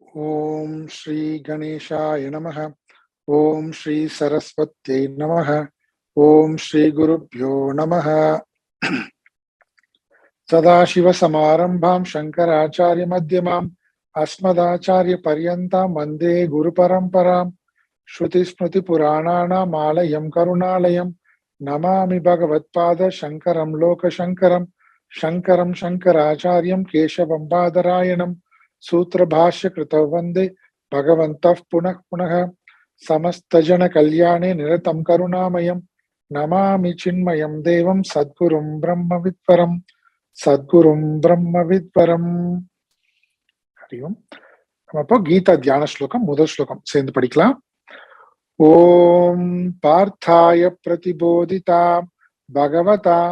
ஓம் ஸ்ரீ கணேசாய நமः. ஓம் ஸ்ரீ சரஸ்வத்யை நமः. ஓம் ஸ்ரீ குருப்யோ நமः. சதாசிவசமாரம்பாம் சங்கராச்சாரிய மத்தியமாம் அஸ்மதாச்சாரிய பர்யந்தாம் வந்தே குரு பரம்பராம். ஸ்ருதி ஸ்மிருதி புராணானாம் ஆலயம் கருணாலயம் நமாமி பகவத்பாத சங்கரம் லோக சங்கரம். சங்கரம் சங்கராச்சாரியம் கேசவம் பாதராயணம் சூத்திர பாஷ்ய கிருதௌ வந்தே பகவந்தः புனः புனः. சமஸ்த ஜன கல்யாணே நிரதம் கருணாமயம் நமாமி சின்மயம் தேவம் சத்குரும் பிரம்ம வித்வரம். சத்குரும் பிரம்ம வித்வரம். ஹரியும். நம்ம இப்போ கீதா தியான ஸ்லோகம் முதல் ஸ்லோகம் சேர்ந்து படிக்கலாம். ஓம் பார்த்தாய பிரதிபோதிதா பகவதா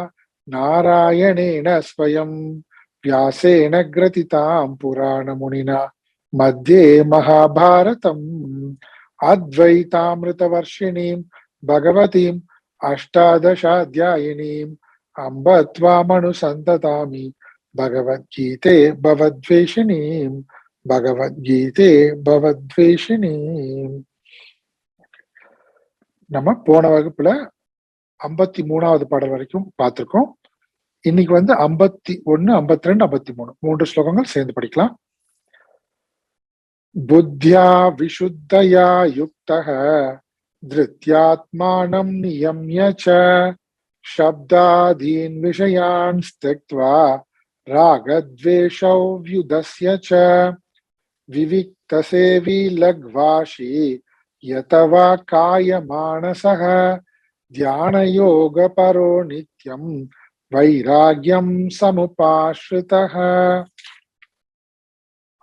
நாராயணேன ஸ்வயம் வியாசேன கிரதிதாம் புராண முனினா மத்தியே மகாபாரதம் அத்வைதாமிருதவர்ஷிணீம் பகவதீம் அஷ்டாதசாத்யாயினீம் அம்ப த்வாமனுசந்ததாமி பகவத்கீதே பவத்வேஷிணீம் பகவத்கீதே பவத்வேஷிணீம். நம்ம போன வகுப்புல 53வது பாடல் வரைக்கும் பார்த்திருக்கோம். இன்னைக்கு 51, 52, 53 மூன்று ஸ்லோகங்கள் சேர்ந்து படிக்கலாம். புத்யா விஷுத்தயா யுக்தஹ த்ருத்யாத்மானம் நியம்ய ச சப்தாதீன் விஷயான் ஸ்திக்த்வா ராகத்வேஷௌ வ்யுதஸ்ய ச விவிக்தசேவி லக்வாஷி யதவா காயமானசஹ தியானயோக பரோ நித்யம் வைராக்யம் சமுபாஸ்ருதஹ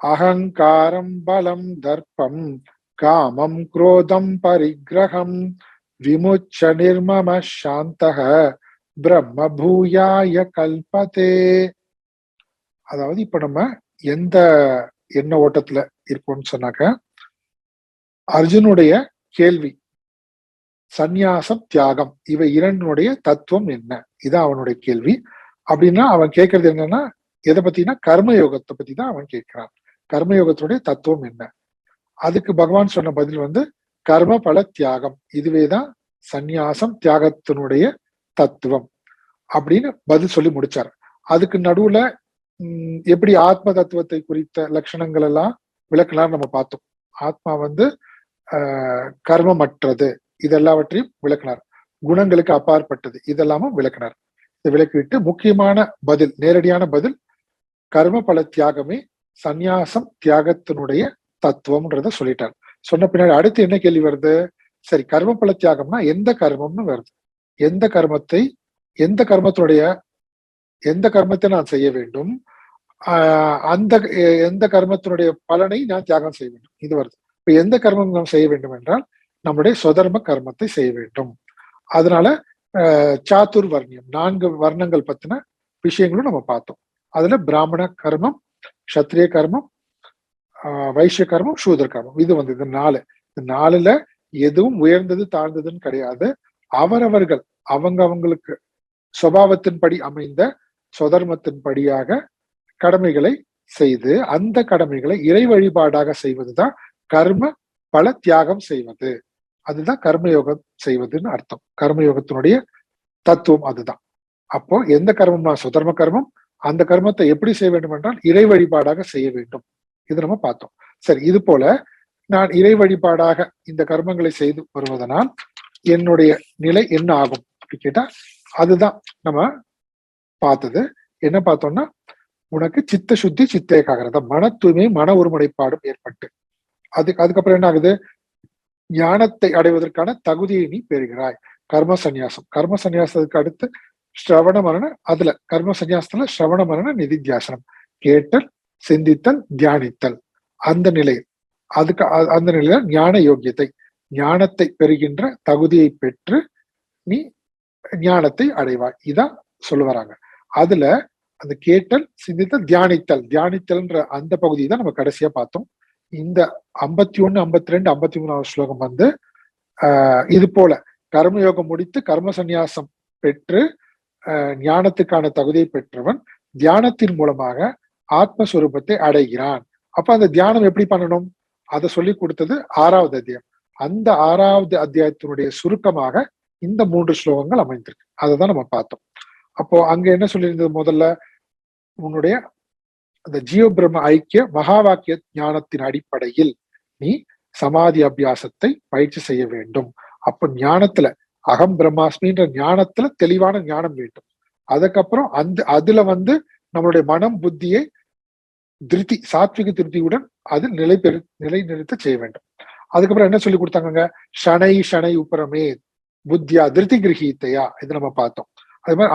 அஹங்காரம் பலம் தர்ப்பம் காமம் குரோதம் பரிக்ரஹம் விமுச்ச நிர்மம சாந்தஹ பிரம்ம பூயாய கல்பதே. அதாவது இப்ப நம்ம எந்த எண்ண ஓட்டத்துல இருக்கோம்னு சொன்னாக்க, அர்ஜுனுடைய கேள்வி சந்நியாசம் தியாகம் இவை இரண்டுடைய தத்துவம் என்ன, இதான் அவனுடைய கேள்வி. அப்படின்னா அவன் கேட்கறது என்னன்னா எதை பத்தினா கர்மயோகத்தை பத்தி தான் அவன் கேட்கிறான். கர்மயோகத்தினுடைய தத்துவம் என்ன? அதுக்கு பகவான் சொன்ன பதில் கர்ம பல தியாகம், இதுவேதான் சந்நியாசம் தியாகத்தினுடைய தத்துவம் அப்படின்னு பதில் சொல்லி முடிச்சார். அதுக்கு நடுவுல எப்படி ஆத்ம தத்துவத்தை குறித்த லட்சணங்கள் எல்லாம் விளக்கலாம் நம்ம பார்த்தோம். ஆத்மா கர்மமற்றது, இதெல்லாவற்றையும் விளக்கினார். குணங்களுக்கு அப்பாற்பட்டது, இதெல்லாமும் விளக்கினார். இதை விளக்கிவிட்டு முக்கியமான பதில், நேரடியான பதில், கர்ம பல தியாகமே சந்நியாசம் தியாகத்தினுடைய தத்துவம்ன்றத சொல்லிட்டார். சொன்ன பின்னாடி அடுத்து என்ன கேள்வி வருது? சரி, கர்ம பல தியாகம்னா எந்த கர்மம்னு வருது. எந்த கர்மத்தை நான் செய்ய வேண்டும், அந்த எந்த கர்மத்தினுடைய பலனை நான் தியாகம் செய்ய வேண்டும், இது வருது. இப்ப எந்த கர்மம் நாம் செய்ய வேண்டும் என்றால் நம்முடைய சொதர்ம கர்மத்தை செய்ய வேண்டும். அதனால சாத்துர் வர்ணியம் 4 வர்ணங்கள் பத்தின விஷயங்களும் நம்ம பார்த்தோம். அதுல பிராமண கர்மம், சத்திரிய கர்மம், வைஷ்ய கர்மம், சூதர கர்மம், இது இது 4. இந்த 4ல எதுவும் உயர்ந்தது தாழ்ந்ததுன்னு கிடையாது. அவரவர்கள் அவங்களுக்கு சுபாவத்தின்படி அமைந்த சொதர்மத்தின் படியாக கடமைகளை செய்து அந்த கடமைகளை இறை வழிபாடாக செய்வதுதான் கர்ம பல தியாகம் செய்வது. அதுதான் கர்மயோகம் செய்வதுன்னு அர்த்தம். கர்மயோகத்தினுடைய தத்துவம் அதுதான். அப்போ எந்த கர்மம்னா சுதர்ம கர்மம், அந்த கர்மத்தை எப்படி செய்ய வேண்டும் என்றால் இறை வழிபாடாக செய்ய வேண்டும். இது நம்ம பார்த்தோம். சரி, இது போல நான் இறை வழிபாடாக இந்த கர்மங்களை செய்து வருவதனால் என்னுடைய நிலை என்ன ஆகும் அப்படி கேட்டா, அதுதான் நம்ம பார்த்தது. என்ன பார்த்தோம்னா, உனக்கு சித்த சுத்தி சித்த ஏகாகிரதம், மன தூய்மை மன ஒருமுனைப்பாடும் ஏற்பட்டு அதுக்கப்புறம் என்ன ஆகுது? ஞானத்தை அடைவதற்கான தகுதியை நீ பெறுகிறாய். கர்ம சந்நியாசம், கர்ம சந்நியாசத்துக்கு அடுத்து ஸ்ரவண மரண, அதுல கர்ம சந்நியாசத்துல ஸ்ரவண மரண நிதித்தியாசனம், கேட்டல், சிந்தித்தல், தியானித்தல், அந்த நிலை. அந்த நிலையில ஞான யோக்கியத்தை, ஞானத்தை பெறுகின்ற தகுதியை பெற்று நீ ஞானத்தை அடைவாய். இதான் சொல்ல வராங்க. அதுல அந்த கேட்டல், சிந்தித்தல், தியானித்தல்ன்ற அந்த பகுதியை தான் நம்ம கடைசியா பார்த்தோம். இந்த 51, 52, 53வது ஸ்லோகம் இது போல கர்மயோகம் முடித்து கர்ம சந்நியாசம் பெற்று ஞானத்துக்கான தகுதியை பெற்றவன் தியானத்தின் மூலமாக ஆத்மஸ்வரூபத்தை அடைகிறான். அப்ப அந்த தியானம் எப்படி பண்ணணும் அதை சொல்லி கொடுத்தது 6வது அத்தியாயம். அந்த 6வது அத்தியாயத்தினுடைய சுருக்கமாக இந்த 3 ஸ்லோகங்கள் அமைந்திருக்கு. அதை தான் நம்ம பார்த்தோம். அப்போ அங்க என்ன சொல்லியிருந்தது, முதல்ல உன்னுடைய அந்த ஜீவ பிரம்ம ஐக்கிய மகா வாக்கிய ஞானத்தின் அடிப்படையில் நீ சமாதி அபியாசத்தை பயிற்சி செய்ய வேண்டும். அப்ப ஞானத்துல அகம் பிரம்மாஸ்மின்ற ஞானத்துல தெளிவான ஞானம் வேண்டும். அதுக்கப்புறம் அதுல நம்மளுடைய மனம் புத்தியை திருப்தி சாத்விக திருப்தியுடன் அது நிலைநிறுத்த செய்ய வேண்டும். அதுக்கப்புறம் என்ன சொல்லி கொடுத்தாங்க, ஷனை ஷனை உப்பரமே புத்தியா திருப்தி கிரகீத்தையா, இது நம்ம பார்த்தோம். அது மாதிரி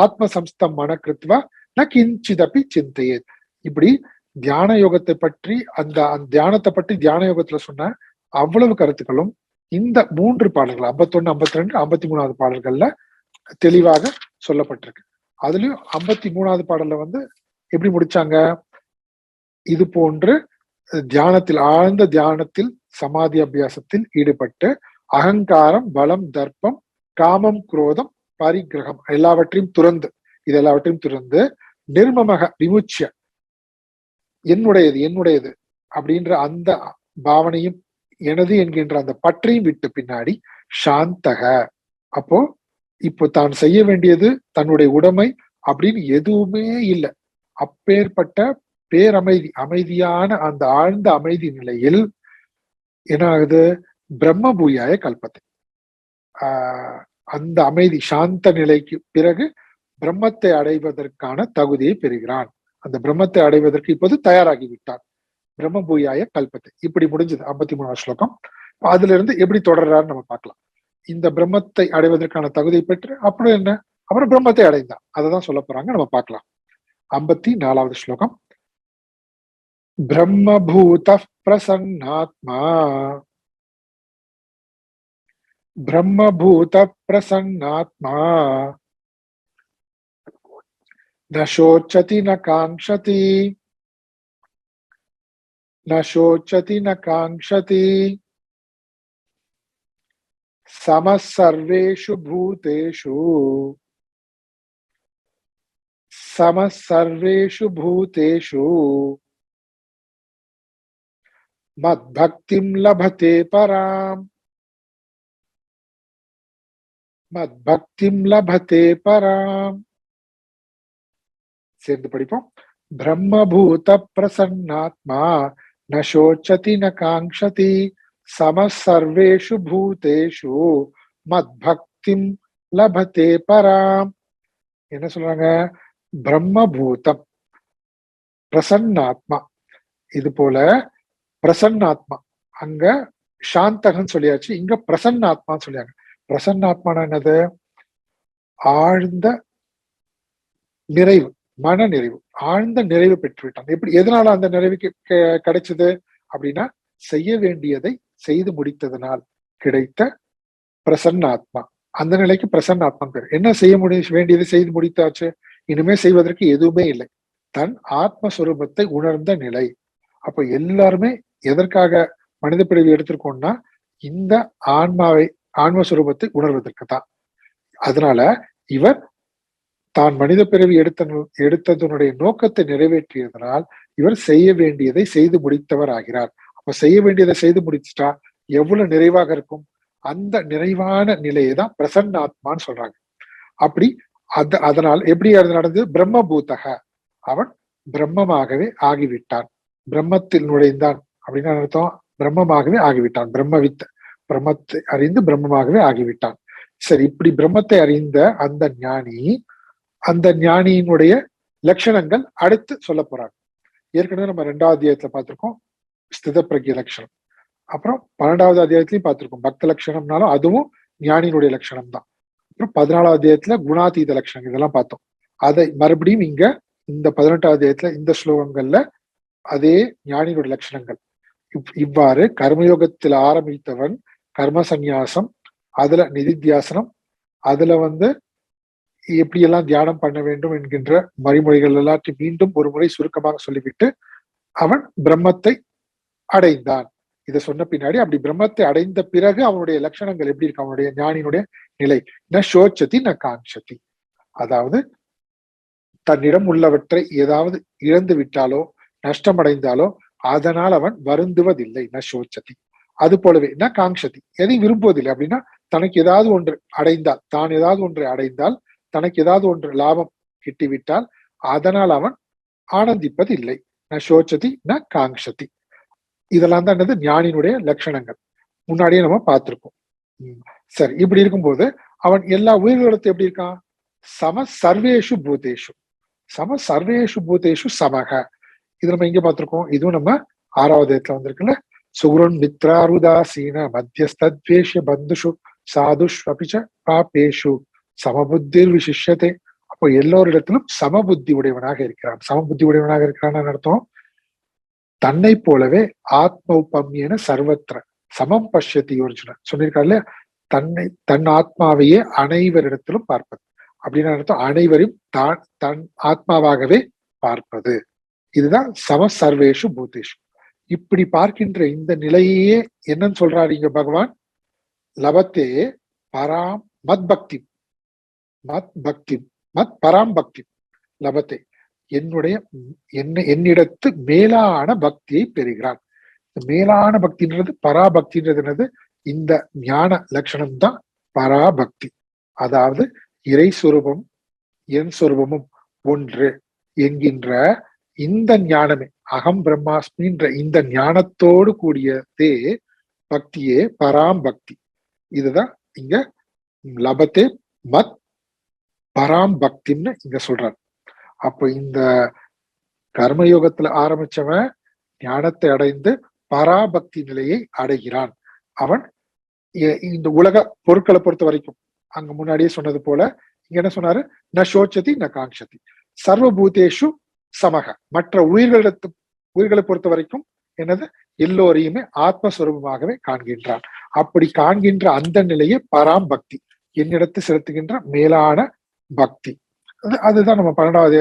ஆத்ம சம்ஸ்தம் மன கிருத்வா ந கிஞ்சிதப்பி சிந்தையே. இப்படி தியான யோகத்தை பற்றி அந்த தியானத்தை பற்றி தியான யோகத்துல சொன்ன அவ்வளவு கருத்துக்களும் இந்த 3 பாடல்கள் 51, 52, 53வது பாடல்கள்ல தெளிவாக சொல்லப்பட்டிருக்கு. அதுலயும் 53வது பாடல்ல எப்படி முடிச்சாங்க, இது போன்று தியானத்தில் ஆழ்ந்த தியானத்தில் சமாதி அபியாசத்தில் ஈடுபட்டு அகங்காரம் பலம் தர்ப்பம் காமம் குரோதம் பரிகிரகம் எல்லாவற்றையும் துறந்து நிர்மமக விமுச்சிய என்னுடையது அப்படின்ற அந்த பாவனையும் எனது என்கின்ற அந்த பற்றையும் விட்டு பின்னாடி சாந்தக, இப்போ தான் செய்ய வேண்டியது தன்னுடைய உடைமை அப்படின்னு எதுவுமே இல்லை. அப்பேற்பட்ட அமைதியான அந்த ஆழ்ந்த அமைதி நிலையில் என்ன ஆகுது, பிரம்ம பூயாய கல்பத்தை, அந்த அமைதி சாந்த நிலைக்கு பிறகு பிரம்மத்தை அடைவதற்கான தகுதியை பெறுகிறான். அந்த பிரம்மத்தை அடைவதற்கு இப்போது தயாராகி விட்டான். பிரம்ம பூயாய கல்பத்தை. இப்படி முடிஞ்சது 53வது ஸ்லோகம். அதுல இருந்து எப்படி தொடர்றாரு நம்ம பார்க்கலாம். இந்த பிரம்மத்தை அடைவதற்கான தகுதியை பெற்று அப்புறம் பிரம்மத்தை அடைந்தான். அததான் சொல்ல போறாங்க, நம்ம பார்க்கலாம். 54வது ஸ்லோகம். பிரம்மபூத பிரசன்னாத்மா ந சோச்சதி ந காங்க்ஷதி சமः சர்வேஷு பூதேஷு மத்பக்திம் லபதே பராம். சேர்ந்து படிப்போம். பிரம்மபூத பிரசன்னாத்மா ந சோச்சதி ந காங்க்ஷதி சமः சர்வேஷு பூதேஷு மத்பக்திம் லபதே பராம். என்ன சொல்றாங்க, பிரம்மபூதம் பிரசன்னாத்மா. இது போல பிரசன்னாத்மா, அங்க சாந்தகன் சொல்லியாச்சு, இங்க பிரசன்னாத்மான்னு சொல்லியாங்க. பிரசன்னாத்மான என்னது, ஆழ்ந்த நிறைவு, மன நிறைவு, ஆழ்ந்த நிறைவு பெற்றுவிட்டான். எப்படி, எதனால அந்த நிறைவு கிடைச்சது அப்படின்னா, செய்ய வேண்டியதை செய்து முடித்ததனால் கிடைத்த பிரசன்னாத்மா. அந்த நிலைக்கு பிரசன்னாத்மா பேர். என்ன செய்ய வேண்டியதை செய்து முடித்தாச்சு, இனிமே செய்வதற்கு எதுவுமே இல்லை, தன் ஆத்மஸ்வரூபத்தை உணர்ந்த நிலை. அப்ப எல்லாருமே எதற்காக மனித பிறவி எடுத்திருக்கோம்னா, இந்த ஆன்மஸ்வரூபத்தை உணர்வதற்கு தான். அதனால இவர் தான் மனித பிறவி எடுத்ததனுடைய நோக்கத்தை நிறைவேற்றியதனால் இவர் செய்ய வேண்டியதை செய்து முடித்தவர் ஆகிறார். அப்ப செய்ய வேண்டியதை செய்து முடிச்சுட்டா எவ்வளவு நிறைவாக இருக்கும், அந்த நிறைவான நிலையை தான் பிரசன்னாத்மான்னு சொல்றாங்க. அப்படி அதனால் எப்படி அது நடந்தது, பிரம்மபூதக, அவன் பிரம்மமாகவே ஆகிவிட்டான். பிரம்மத்தில் நுழைந்தான் அப்படின்னு அர்த்தம். பிரம்மமாகவே ஆகிவிட்டான், பிரம்மவித், பிரம்மத்தை அறிந்து பிரம்மமாகவே ஆகிவிட்டான். சரி, இப்படி பிரம்மத்தை அறிந்த அந்த ஞானியினுடைய லட்சணங்கள் அடுத்து சொல்ல போறாங்க. ஏற்கனவே நம்ம 2வது அத்தியாயத்துல பார்த்திருக்கோம் ஸ்தித பிரக்ய லட்சணம். அப்புறம் 12வது அத்தியாயத்திலையும் பார்த்திருக்கோம் பக்த லட்சணம்னாலும் அதுவும் ஞானியினுடைய லட்சணம் தான். அப்புறம் 14வது அத்தியாயத்துல குணாதீத லட்சணம், இதெல்லாம் பார்த்தோம். அதை மறுபடியும் இங்க இந்த 18வது அத்தியாயத்துல இந்த ஸ்லோகங்கள்ல அதே ஞானியினுடைய லட்சணங்கள். இவ்வாறு கர்மயோகத்தில் ஆரம்பித்தவன் கர்ம சந்நியாசம், அதுல நிதித்தியாசனம், அதுல எப்படியெல்லாம் தியானம் பண்ண வேண்டும் என்கின்ற மறைமொழிகள் எல்லாத்தையும் மீண்டும் ஒரு முறை சுருக்கமாக சொல்லிவிட்டு அவன் பிரம்மத்தை அடைந்தான். இதை சொன்ன பின்னாடி அப்படி பிரம்மத்தை அடைந்த பிறகு அவனுடைய லட்சணங்கள் எப்படி இருக்கு, அவனுடைய ஞானியினுடைய நிலை. ந சோச்சதி ந காங்க்ஷதி, அதாவது தன்னிடம் உள்ளவற்றை ஏதாவது இழந்து விட்டாலோ நஷ்டமடைந்தாலோ அதனால் அவன் வருந்துவதில்லை. ந சோச்சதி. அது போலவே ந காங்ஷதி, எதையும் விரும்புவதில்லை. அப்படின்னா தனக்கு ஏதாவது ஒன்று அடைந்தால், தான் ஏதாவது ஒன்றை அடைந்தால், தனக்கு ஏதாவது ஒன்று லாபம் கிட்டிவிட்டால் அதனால் அவன் ஆனந்திப்பது இல்லை. ந சோச்சதி ந காங்ஷதி. இதெல்லாம் தான் என்னது ஞானியினுடைய லட்சணங்கள். முன்னாடியே நம்ம பார்த்திருக்கோம். சரி, இப்படி இருக்கும்போது அவன் எல்லா உயிர்களிடத்து எப்படி இருக்கான்? சம சர்வேஷு பூதேஷு. சம சர்வேஷு பூதேஷு சமக. இது நம்ம எங்க பார்த்திருக்கோம்? இதுவும் நம்ம 6வது இடத்துல வந்திருக்குல்ல. சுகுருன் மித்ராருதாசீன மத்தியஸ்தத்வேஷ பந்துஷு சாதுஷ்வபிச்ச பாபேஷு சமபுத்திர் விசிஷ்யதே. அப்போ எல்லோரிடத்திலும் சமபுத்தி உடையவனாக இருக்கிறான். சமபுத்தி உடையவனாக இருக்கிறான்னு அர்த்தம், தன்னை போலவே ஆத்ம உபம்யன சர்வத்திர சமம் பஷ்யதி யோர்ஜுன சொல்லியிருக்காருல்ல. தன் ஆத்மாவையே அனைவரிடத்திலும் பார்ப்பது அப்படின்னு அர்த்தம். அனைவரையும் தன் ஆத்மாவாகவே பார்ப்பது. இதுதான் சம சர்வேஷு பூதேஷு. இப்படி பார்க்கின்ற இந்த நிலையே என்னன்னு சொல்றாரு இங்க பகவான்? லபத்தே பராம் மத் பக்தி, மத் பக்தி, மத் பராம் பக்தி லபத்தே. என்னிடத்து மேலான பக்தியை பெறுகிறான். மேலான பக்தின்றது பராபக்தின்றது என்னது? இந்த ஞான லட்சணம் தான் பராபக்தி. அதாவது இறை சொரூபம் என் சொரூபமும் ஒன்று என்கின்ற இந்த ஞானமே, அகம் பிரம்மாஸ்மின்ற இந்த ஞானத்தோடு கூடியதே பக்தியே பராம் பக்தி. இதுதான் இங்க லபத்தே மத் பராம் பக்தின்னு இங்க சொல்றாரு. அப்போ இந்த கர்மயோகத்துல ஆரம்பிச்சவன் ஞானத்தை அடைந்து பராபக்தி நிலையை அடைகிறான். அவன் இந்த உலக பொருட்களை பொறுத்த வரைக்கும் அங்க முன்னாடியே சொன்னது போல இங்க என்ன சொன்னாரு? ந சோச்சதி ந காங்ஷதி சர்வபூதேஷு சமக. மற்ற உயிர்களை பொறுத்த வரைக்கும் என்னது? எல்லோரையுமே ஆத்மஸ்வரூபமாகவே காண்கின்றான். அப்படி காண்கின்ற அந்த நிலையை பராம் பக்தி, என்னிடத்து செலுத்துகின்ற மேலான பக்தி. அதுதான் நம்ம 12வது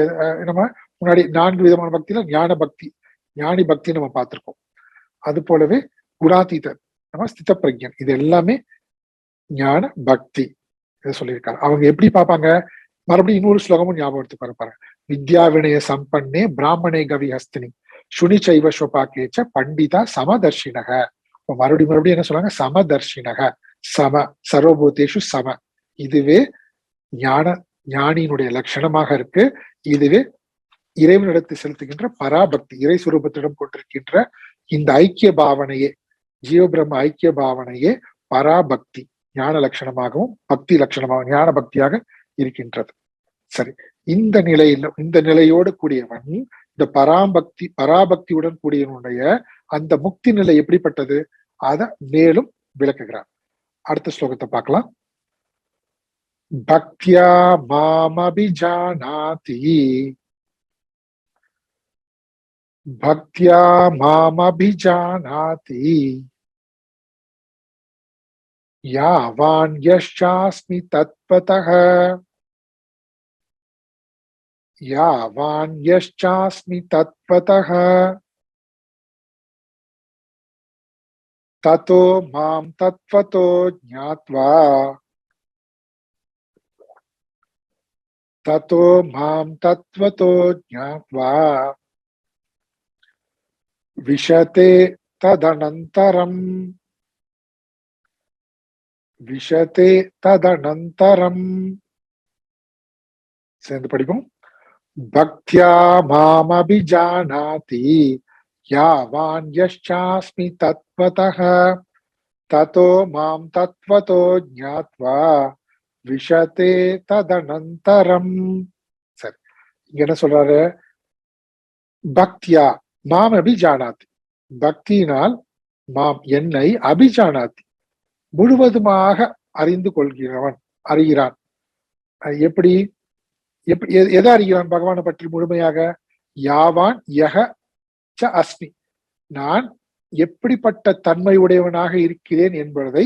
நம்ம முன்னாடி 4 விதமான பக்தியில ஞான பக்தி, ஞானி பக்தி நம்ம பார்த்திருக்கோம். அது போலவே குணாதீத, நம்ம ஸ்தித பிரஜன், இது எல்லாமே ஞான பக்தி இதை சொல்லியிருக்காரு. அவங்க எப்படி பார்ப்பாங்க? மறுபடியும் இன்னொரு ஸ்லோகமும் ஞாபகம் எடுத்து பாருங்க. வித்யா வினய சம்பன்னே பிராமணே கவி ஹஸ்தினி சுனி சைவ ஸ்வபாக்கேச்ச பண்டிதா சமதர்ஷினக. மறுபடியும் என்ன சொல்றாங்க? சமதர்ஷினக, சம சர்வபூதேஷு சம. இதுவே ஞானியினுடைய லட்சணமாக இருக்கு. இதுவே இறைவனிடத்தை செலுத்துகின்ற பராபக்தி, இறை சுரூபத்திடம் கொண்டிருக்கின்ற இந்த ஐக்கிய பாவனையே, ஜீவபிரம்ம ஐக்கிய பாவனையே பராபக்தி ஞான லட்சணமாகவும் பக்தி லட்சணமாகவும் ஞான பக்தியாக இருக்கின்றது. சரி, இந்த நிலையோடு கூடியவன், இந்த பராபக்தியுடன் கூடியவனுடைய அந்த முக்தி நிலை எப்படிப்பட்டது? அதை மேலும் விளக்குகிறார். அடுத்த ஸ்லோகத்தை பார்க்கலாம். பக்தியா மாமபிஜானாதி, பக்தியா மாமபிஜானாதி யாவான் யஸ்சாஸ்மி தத்வதஹ, யாவான் யஸ்சாஸ்மி தத்வதஹ ததோ மாம் தத்வதோ ஞாத்வா, ததோ மாம் தத்வதோ ஞாத்வா விஷதே ததனந்தரம், விஷதே ததனந்தரம். சேர்ந்து படிப்போம். பக்தியா மாமபிஜானாதி யாவான் யஸ்சாஸ்மி தத்வதஹ ததோ மாம் தத்வதோ ஞாத்வா விஷதே ததனந்தரம். சரி, இங்க என்ன சொல்றாரு? பக்தியா மாம் அபிஜானாதி, பக்தியினால் மாம் என்னை அபிஜானாதி முழுவதுமாக அறிந்து கொள்கிறவன், அறிகிறான். எப்படி எதை அறிகிறான்? பகவானை பற்றி முழுமையாக. யாவான் யக ச அஸ்மி, நான் எப்படிப்பட்ட தன்மை உடையவனாக இருக்கிறேன் என்பதை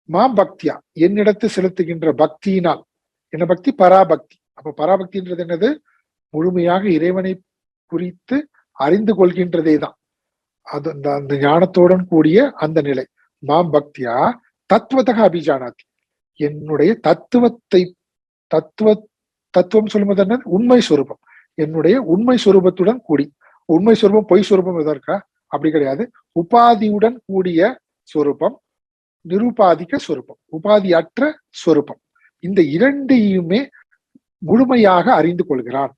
மாம் பக்தியா என்னிடத்து செலுத்துகின்ற பக்தியினால். என்ன பக்தி? பராபக்தி. அப்ப பராபக்தின்றது என்னது? முழுமையாக இறைவனை குறித்து அறிந்து கொள்கின்றதே தான். அது அந்த ஞானத்துடன் கூடிய அந்த நிலை. மாம் பக்தியா தத்துவத்தக அபிஜானாதி, என்னுடைய தத்துவம் சொல்லும்போது என்ன? உண்மை சொரூபம். என்னுடைய உண்மை சொரூபத்துடன் கூடி, உண்மை சொரூபம் பொய் சொரூபம் எதா இருக்கா? அப்படி கிடையாது. உபாதியுடன் கூடிய சொரூபம், நிருபாதிக சொரூபம், உபாதி அற்ற சொரூபம். இந்த இரண்டையுமே முழுமையாக அறிந்து கொள்கிறான்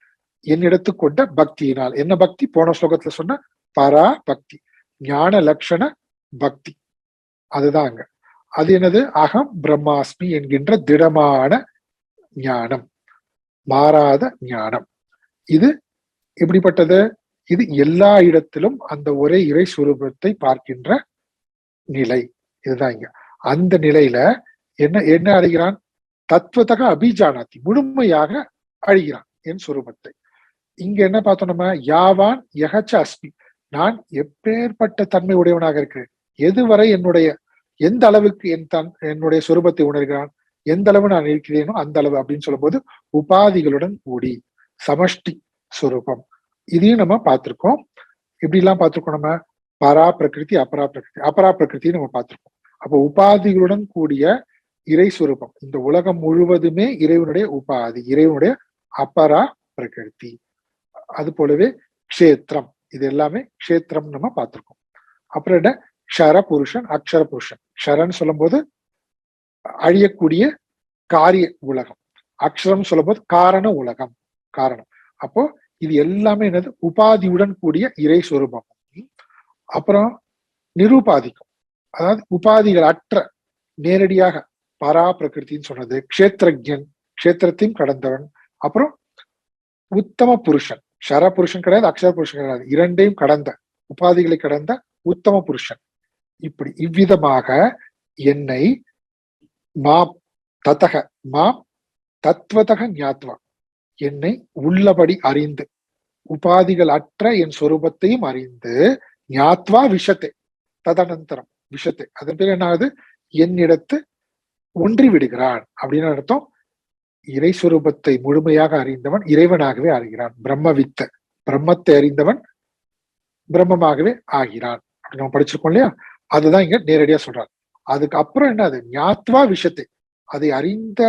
என்னிடத்து கொண்ட பக்தியினால். என்ன பக்தி? போன ஸ்லோகத்துல சொன்ன பரா பக்தி, ஞான லட்சண பக்தி. அதுதான் அங்க. அது என்னது? அகம் பிரம்மாஸ்மி என்கின்ற திடமான ஞானம், மாறாத ஞானம். இது எப்படிப்பட்டது? இது எல்லா இடத்திலும் அந்த ஒரே இறை சுரூபத்தை பார்க்கின்ற நிலை. இதுதான் இங்க. அந்த நிலையில என்ன என்ன அடைகிறான்? தத்துவத்தக அபிஜானாத்தி, முழுமையாக அழிகிறான் என் சுரூபத்தை. இங்க என்ன பார்த்தோம் நம்ம? யாவான் யகச்ச அஸ்மி, நான் எப்பேற்பட்ட தன்மை உடையவனாக இருக்கிறேன், எதுவரை என்னுடைய எந்த அளவுக்கு என்னுடைய சொரூபத்தை உணர்கிறான், எந்த அளவு நான் இருக்கிறேனோ அந்த அளவு அப்படின்னு சொல்லும் போது உபாதிகளுடன் கூடி சமஷ்டி சொரூபம். இதையும் நம்ம பார்த்திருக்கோம். இப்படி எல்லாம் பார்த்திருக்கோம் நம்ம. பரா பிரகிருதி, அபரா பிரகிருதி. அபரா பிரகிருதி நம்ம பார்த்திருக்கோம். அப்போ உபாதிகளுடன் கூடிய இறை சுரூபம், இந்த உலகம் முழுவதுமே இறைவனுடைய உபாதி, இறைவனுடைய அபரா பிரகிருதி. அது போலவே க்ஷேத்திரம், இது எல்லாமே க்ஷேத்திரம் நம்ம பார்த்திருக்கோம். அப்புறம் என்ன? க்ஷர புருஷன், அக்ஷர புருஷன். க்ஷரன்னு சொல்லும் போது அழியக்கூடிய காரிய உலகம், அக்ஷரம் சொல்லும் போது காரண உலகம், காரணம். அப்போ இது எல்லாமே என்னது? உபாதியுடன் கூடிய இறை சொரூபம். அப்புறம் நிரூபாதிக்கும், அதாவது உபாதிகள் அற்ற நேரடியாக பரா பிரகிருத்தின்னு சொன்னது. க்ஷேத்திரஜன், க்ஷேத்திரத்தையும் கடந்தவன். அப்புறம் உத்தம புருஷன், க்ஷர புருஷன் கிடையாது, அக்ஷர புருஷன் கிடையாது, இரண்டையும் கடந்த, உபாதிகளை கடந்த உத்தம புருஷன். இப்படி இவ்விதமாக என்னை மாம் ததக, மாம் தத்துவதக ஞாத்வா, என்னை உள்ளபடி அறிந்து, உபாதிகள் அற்ற என் சொரூபத்தையும் அறிந்து, ஞாத்வா விஷத்தை, ததனந்தரம் விஷத்தை, அதன் பேர் என்ன ஆகுது? என்னிடத்து ஒன்றி விடுகிறான் அப்படின்னு அர்த்தம். இறை சுரூபத்தை முழுமையாக அறிந்தவன் இறைவனாகவே அறிகிறான். பிரம்மவித்த, பிரம்மத்தை அறிந்தவன் பிரம்மமாகவே ஆகிறான் அப்படின்னு நம்ம படிச்சிருக்கோம் இல்லையா? அதுதான் இங்க நேரடியா சொல்றாரு. அதுக்கு அப்புறம் என்ன? அது ஞாத்வா விஷத்தை, அதை அறிந்த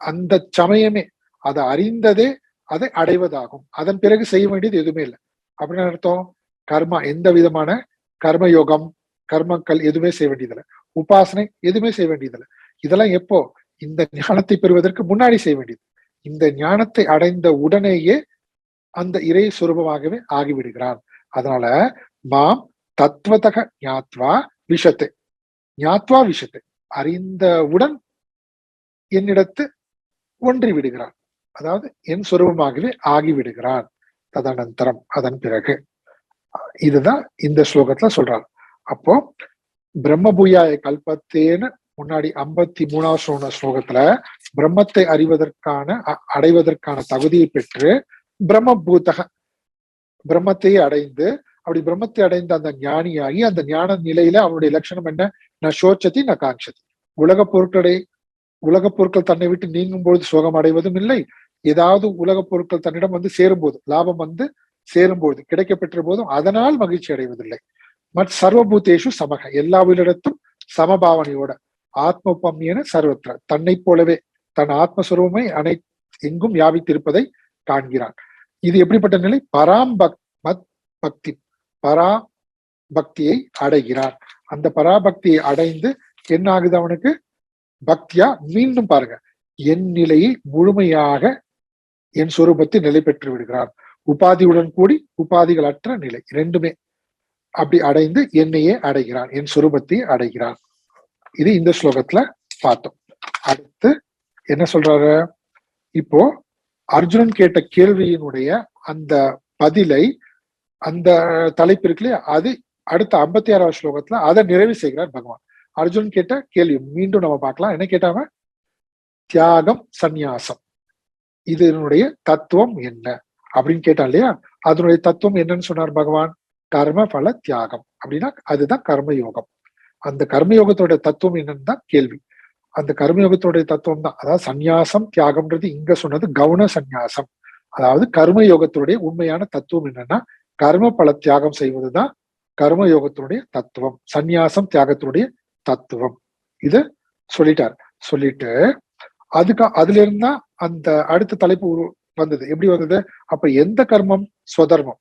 அந்த சமயமே, அதை அறிந்ததே அதை அடைவதாகும். அதன் பிறகு செய்ய வேண்டியது எதுவுமே இல்லை அப்படின்னு அர்த்தம். கர்மா, எந்த விதமான கர்மயோகம், கர்மங்கள் எதுவுமே செய்ய வேண்டியதில்லை, உபாசனை எதுவுமே செய்ய வேண்டியதில்லை. இதெல்லாம் எப்போ? இந்த ஞானத்தை பெறுவதற்கு முன்னாடி செய்ய வேண்டியது. இந்த ஞானத்தை அடைந்த உடனேயே அந்த இறை சுரூபமாகவே ஆகிவிடுகிறான். அதனால மாம் தத்துவதக ஞாத்வா விஷத்தை, ஞாத்வா விஷத்தை, அறிந்தவுடன் என்னிடத்து ஒன்றி விடுகிறான், அதாவது என் சுரூபமாகவே ஆகிவிடுகிறான். ததனந்தரம், அதன் பிறகு. இதுதான் இந்த ஸ்லோகத்துல சொல்றாரு. அப்போ பிரம்மபூயாய கல்பத்தேன்னு முன்னாடி 53வது ஸ்லோகத்துல பிரம்மத்தை அறிவதற்கான அடைவதற்கான தகுதியை பெற்று பிரம்மபூதக, பிரம்மத்தையே அடைந்து, அப்படி பிரம்மத்தை அடைந்த அந்த ஞானியாகி அந்த ஞான நிலையில அவனுடைய லட்சணம் என்ன? ந சோச்சதி ந காங்ஷதி, உலக பொருட்கள் தன்னை விட்டு நீங்கும் பொழுது சோகம் அடைவதும் இல்லை, ஏதாவது உலக பொருட்கள் தன்னிடம் வந்து சேரும்போது, லாபம் வந்து சேரும்போது, கிடைக்க பெற்ற போதும் அதனால் மகிழ்ச்சி அடைவதில்லை. மற்ற சர்வபூதேஷு சமக, எல்லா உயிரிடத்தும் சமபாவனையோட, ஆத்மபம்யன சர்வத்திர, தன்னை போலவே தன் ஆத்மஸ்வரூபமே எங்கும் வியாபித்திருப்பதை காண்கிறான். இது எப்படிப்பட்ட நிலை? பக்தி, பரா பக்தியை அடைகிறான். அந்த பராபக்தியை அடைந்து என்ன ஆகுது அவனுக்கு? பக்தியா மீண்டும் பாருங்க, என் நிலையை முழுமையாக என் சொரூபத்தை நிலை பெற்று விடுகிறான். உபாதியுடன் கூடி உபாதிகள் அற்ற நிலை ரெண்டுமே அப்படி அடைந்து என்னையே அடைகிறான், என் சொரூபத்தை அடைகிறான். இது இந்த ஸ்லோகத்துல பார்த்தோம். அடுத்து என்ன சொல்றாரு? இப்போ அர்ஜுனன் கேட்ட கேள்வியினுடைய அந்த பதிலை, அந்த தலைப்பு இருக்கு இல்லையா, அது அடுத்த 56வது ஸ்லோகத்துல அதை நிறைவு செய்கிறார் பகவான். அர்ஜுனன் கேட்ட கேள்வி மீண்டும் நம்ம பார்க்கலாம். என்ன கேட்டாங்க? தியாகம் சந்நியாசம், இதனுடைய தத்துவம் என்ன அப்படின்னு கேட்டான் இல்லையா? அதனுடைய தத்துவம் என்னன்னு சொன்னார் பகவான்? கர்ம பல தியாகம். அப்படின்னா அதுதான் கர்மயோகம். அந்த கர்மயோகத்தோட தத்துவம் என்னன்னு தான் கேள்வி. அந்த கர்மயோகத்தோடைய தத்துவம் தான், அதாவது சந்நியாசம் தியாகம்ன்றது இங்க சொன்னது கவுன சந்நியாசம். அதாவது கர்மயோகத்தினுடைய உண்மையான தத்துவம் என்னன்னா கர்ம பல தியாகம் செய்வதுதான் கர்மயோகத்தினுடைய தத்துவம், சந்நியாசம் தியாகத்தினுடைய தத்துவம். இது சொல்லிட்டார். சொல்லிட்டு அதுல இருந்தா அந்த அடுத்த தலைப்பு வந்தது. எப்படி வந்தது? அப்ப எந்த கர்மம் ஸ்வதர்மம்,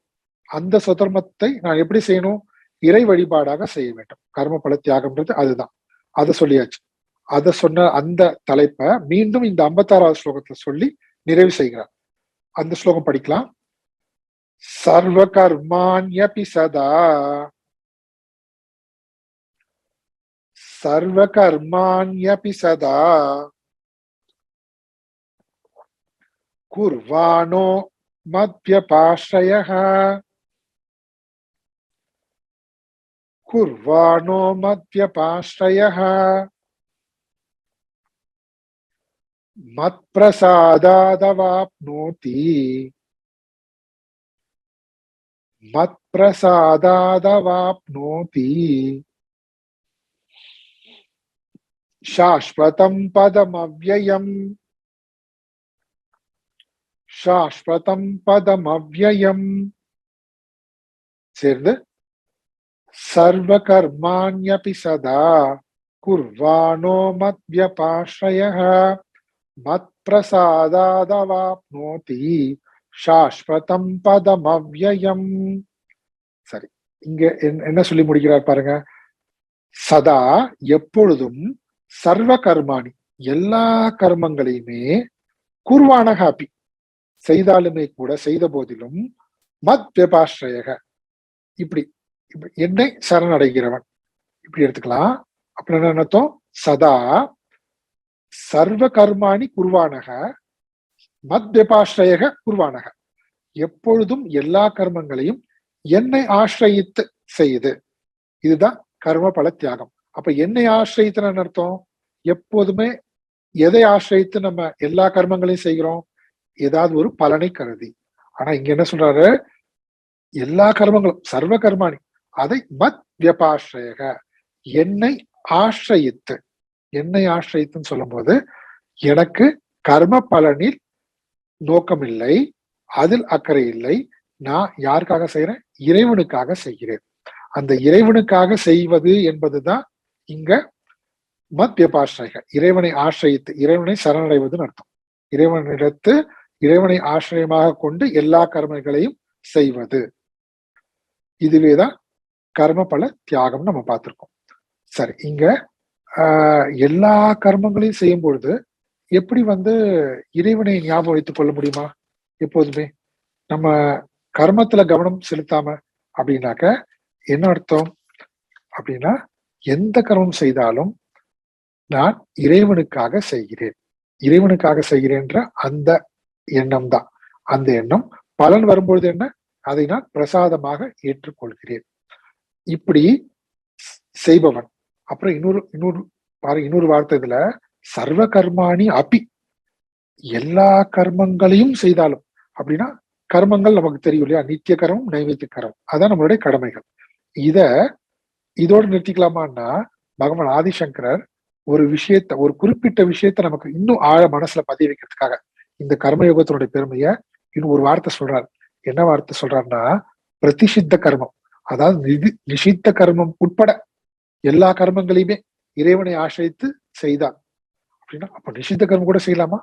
அந்த சுதர்மத்தை நான் எப்படி செய்யணும்? இறை வழிபாடாக செய்ய வேண்டும். கர்ம பல தியாகம்ன்றது அதுதான். அதை சொல்லியாச்சு. அதை சொன்ன அந்த தலைப்பை மீண்டும் இந்த 56வது ஸ்லோகத்துல சொல்லி நிறைவு செய்கிறார். அந்த ஸ்லோகம் படிக்கலாம். சர்வ கர்மாண்யபி சதா சர்வ கர்மாண்யபி சதா குர்வாணோ மத்யபாஸ்ரயः குர்வாணோ மத்யபாஸ்ரயः மத்ப்ரசாதாதவாப்னோதி மத்ப்ரசாதாதவாப்னோதி சாஸ்வதம் பதமவ்யயம் சாஸ்வதம் பதமவ்யயம். சேர்ந்து சர்வ கர்மாண்யபி சதா குர்வாணோ மத்யபாஸ்ரயः மத்ப்ரசாதாதவாப்னோதி சாஸ்வதம் பதமவ்யயம். சரி, இங்க என்ன சொல்லி முடிக்கிறார் பாருங்க. சதா எப்பொழுதும், சர்வ கர்மாணி எல்லா கர்மங்களையுமே, குர்வாணக அபி செய்தாலுமே கூட, செய்த போதிலும், மத் விபாஸ்ரயக இப்படி என்னை சரணடைகிறவன் இப்படி எடுத்துக்கலாம். அப்படின்னு என்ன அர்த்தம்? சதா சர்வ கர்மாணி குர்வானக மத் விபாஸ்ரயக குர்வானக எப்பொழுதும் எல்லா கர்மங்களையும் என்னை ஆசிரயித்து செய்யுது. இதுதான் கர்ம பல தியாகம். அப்ப என்னை ஆசிரயித்துன்னு அர்த்தம்? எப்போதுமே எதை ஆசிரயித்து நம்ம எல்லா கர்மங்களையும் செய்கிறோம்? ஏதாவது ஒரு பலனை கருதி. ஆனா இங்க என்ன சொல்றாரு? எல்லா கர்மங்களும் சர்வ கர்மாணி, அதை மத் வியபாஸ்ரயக என்னை ஆசிரயித்து. என்னை ஆசிரயித்துன்னு சொல்லும் போது எனக்கு கர்ம பலனில் நோக்கம் இல்லை, அதில் அக்கறை இல்லை. நான் யாருக்காக செய்யறேன்? இறைவனுக்காக செய்கிறேன். அந்த இறைவனுக்காக செய்வது என்பதுதான் இங்க மத் வியபாஸ்ரயக, இறைவனை ஆசிரயித்து, இறைவனை சரணடைவதுன்னு அர்த்தம். இறைவனிடத்து இறைவனை ஆசிரியமாக கொண்டு எல்லா கர்மங்களையும் செய்வது. இதுவேதான் கர்ம பல தியாகம் நம்ம பார்த்திருக்கோம். சரி, இங்க எல்லா கர்மங்களையும் செய்யும் பொழுது எப்படி இறைவனை ஞாபகம் வைத்துக் கொள்ள முடியுமா? எப்போதுமே நம்ம கர்மத்துல கவனம் செலுத்தாம அப்படின்னாக்க என்ன அர்த்தம்? அப்படின்னா எந்த கர்மம் செய்தாலும் நான் இறைவனுக்காக செய்கிறேன், இறைவனுக்காக செய்கிறேன்ற அந்த எண்ணம் தான். அந்த எண்ணம் பலன் வரும்பொழுது என்ன? அதை நான் பிரசாதமாக ஏற்றுக்கொள்கிறேன். இப்படி செய்பவன். அப்புறம் இன்னொரு வார்த்தை இதுல, சர்வ கர்மாணி அபி எல்லா கர்மங்களையும் செய்தாலும். அப்படின்னா கர்மங்கள் நமக்கு தெரியும் இல்லையா? நித்திய கர்மம், நைவேத்திய கர்மம், அதான் நம்மளுடைய கடமைகள். இதோடு நிறுத்திக்கலாமான்னா, பகவான் ஆதிசங்கரர் ஒரு குறிப்பிட்ட விஷயத்த நமக்கு இன்னும் ஆழ மனசுல பதிய வைக்கிறதுக்காக இந்த கர்மயோகத்தினுடைய பெருமைய இன்னும் ஒரு வார்த்தை சொல்றாரு. என்ன வார்த்தை சொல்றாருன்னா, பிரதிஷித்த கர்மம், அதாவது நிஷித்த கர்மம் உட்பட எல்லா கர்மங்களையுமே இறைவனை ஆசிரித்து செய்தான் அப்படின்னா, அப்ப நிஷித்த கர்மம் கூட செய்யலாமா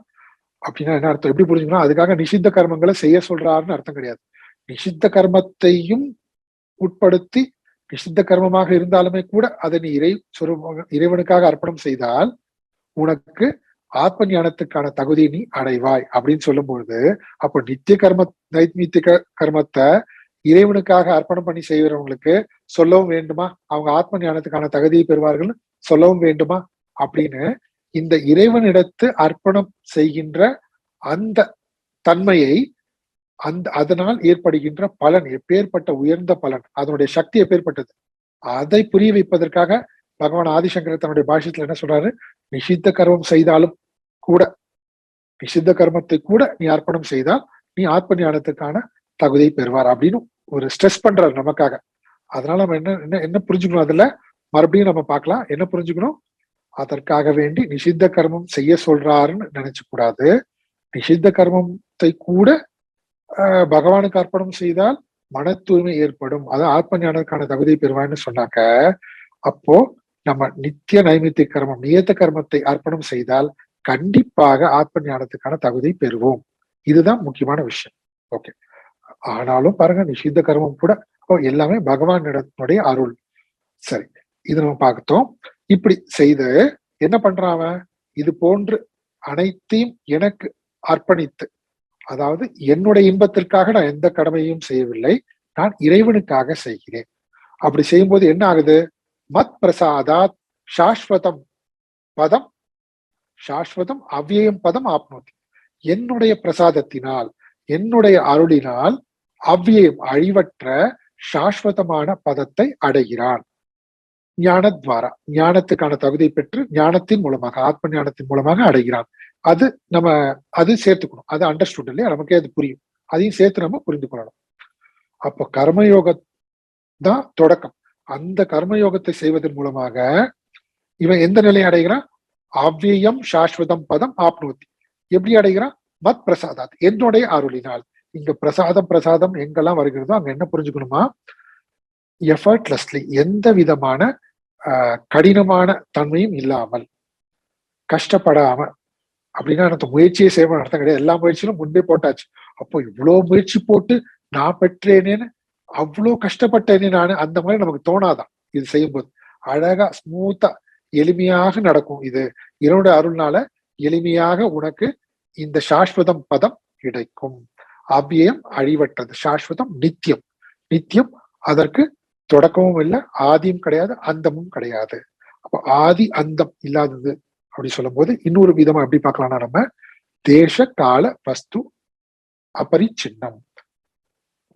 அப்படின்னா என்ன அர்த்தம்? எப்படி புரிஞ்சுக்கணும்? அதுக்காக நிஷித்த கர்மங்களை செய்ய சொல்றாருன்னு அர்த்தம் கிடையாது. நிஷித்த கர்மத்தையும் உட்படுத்தி நிஷித்த கர்மமாக இருந்தாலுமே கூட அதை நீ இறைவனுக்காக அர்ப்பணம் செய்தால் உனக்கு ஆத்ம ஞானத்துக்கான தகுதியை நீ அடைவாய் அப்படின்னு சொல்லும் பொழுது, அப்போ நித்திய நைமித்திய கர்மத்தை இறைவனுக்காக அர்ப்பணம் பண்ணி செய்கிறவங்களுக்கு சொல்லவும் வேண்டுமா அவங்க ஆத்ம ஞானத்துக்கான தகுதியை பெறுவார்கள்? சொல்லவும் வேண்டுமா? அப்படின்னு இந்த இறைவனிடத்து அர்ப்பணம் செய்கின்ற அந்த தன்மையை, அதனால் ஏற்படுகின்ற பலன் எப்பேற்பட்ட உயர்ந்த பலன், அதனுடைய சக்தி எப்பேற்பட்டது, அதை புரிய வைப்பதற்காக பகவான் ஆதிசங்கரர் தன்னுடைய பாஷ்யத்துல என்ன சொல்றாரு? நிஷித்த கர்மம் செய்தாலும் கூட, நிஷித்த கர்மத்தை கூட நீ அர்ப்பணம் செய்தால் நீ ஆத்ம ஞானத்துக்கான தகுதியை பெறுவார் அப்படின்னு ஒரு ஸ்ட்ரெஸ் பண்றாரு நமக்காக. அதனால நம்ம என்ன புரிஞ்சுக்கணும்? அதுல மறுபடியும் நம்ம பார்க்கலாம். என்ன புரிஞ்சுக்கணும்? அதற்காக வேண்டி நிஷித்த கர்மம் செய்ய சொல்றாருன்னு நினைச்சு கூடாது. நிஷித்த கர்மத்தை கூட பகவானுக்கு அர்ப்பணம் செய்தால் மன தூய்மை ஏற்படும், அதான் ஆத்ம ஞானத்துக்கான தகுதியை பெறுவான்னு சொன்னாக்க, அப்போ நம்ம நித்திய நைமித்திய கர்மம், நியத்த கர்மத்தை அர்ப்பணம் செய்தால் கண்டிப்பாக ஆத்ம ஞானத்துக்கான தகுதியை பெறுவோம். இதுதான் முக்கியமான விஷயம். ஓகே, ஆனாலும் பாருங்க நிஷித்த கர்மம் கூட எல்லாமே பகவானிடனுடைய அருள். சரி, இது நம்ம பார்த்தோம். இப்படி செய்து என்ன பண்றான் அவன்? இது போன்று அனைத்தையும் எனக்கு அர்ப்பணித்து, அதாவது என்னுடைய இன்பத்திற்காக நான் எந்த கடமையும் செய்யவில்லை, நான் இறைவனுக்காக செய்கிறேன். அப்படி செய்யும்போது என்ன ஆகுது? மத் பிரசாதாத் சாஸ்வதம் பதம், சாஸ்வதம் அவ்யயம் பதம் ஆப்னோதி. என்னுடைய பிரசாதத்தினால், என்னுடைய அருளினால் அவ்வியம் அழிவற்ற சாஸ்வதமான பதத்தை அடைகிறான். ஞானத்வாரா, ஞானத்துக்கான தகுதி பெற்று ஞானத்தின் மூலமாக, ஆத்ம ஞானத்தின் மூலமாக அடைகிறான். அது நம்ம அது சேர்த்துக்கணும். அது அண்டர்ஸ்டுட் இல்லையா? நமக்கே அது புரியும். அதையும் சேர்த்து நம்ம புரிந்து கொள்ளணும். அப்போ கர்மயோக தான் தொடக்கம். அந்த கர்மயோகத்தை செய்வதன் மூலமாக இவன் எந்த நிலையை அடைகிறான்? அவ்வியம் சாஸ்வதம் பதம் ஆப்னோத்தி. எப்படி அடைகிறான்? மத் பிரசாதாத், என்னுடைய அருளினால். இங்க பிரசாதம் பிரசாதம் எங்கெல்லாம் வருகிறதோ அங்க என்ன புரிஞ்சுக்கணுமா? எஃபர்ட்லெஸ்லி, எந்த விதமான கடினமான தன்மையும் இல்லாமல், கஷ்டப்படாம. அப்படின்னா எனக்கு முயற்சியை செய்யணும் அர்த்தம் கிடையாது. எல்லா முயற்சியிலும் முன்பே போட்டாச்சு. அப்போ இவ்வளவு முயற்சி போட்டு நான் பெற்றேனேன்னு, அவ்வளோ கஷ்டப்பட்டேனே நானு, அந்த மாதிரி நமக்கு தோணாதான். இது செய்யும்போது அழகா ஸ்மூத்தா எளிமையாக நடக்கும். இது இறைவனுடைய அருள்னால எளிமையாக உனக்கு இந்த சாஸ்வதம் பதம் கிடைக்கும். அவ்வியம் அழிவற்றது, சாஸ்வதம் நித்தியம். நித்தியம், அதற்கு தொடக்கமும் இல்லை, ஆதியும் கிடையாது, அந்தமும் கிடையாது. அப்போ ஆதி அந்தம் இல்லாதது அப்படி சொல்லும் போது இன்னொரு விதமா எப்படி பார்க்கலாம்னா, நம்ம தேச கால வஸ்து அபரிச்சின்னம்.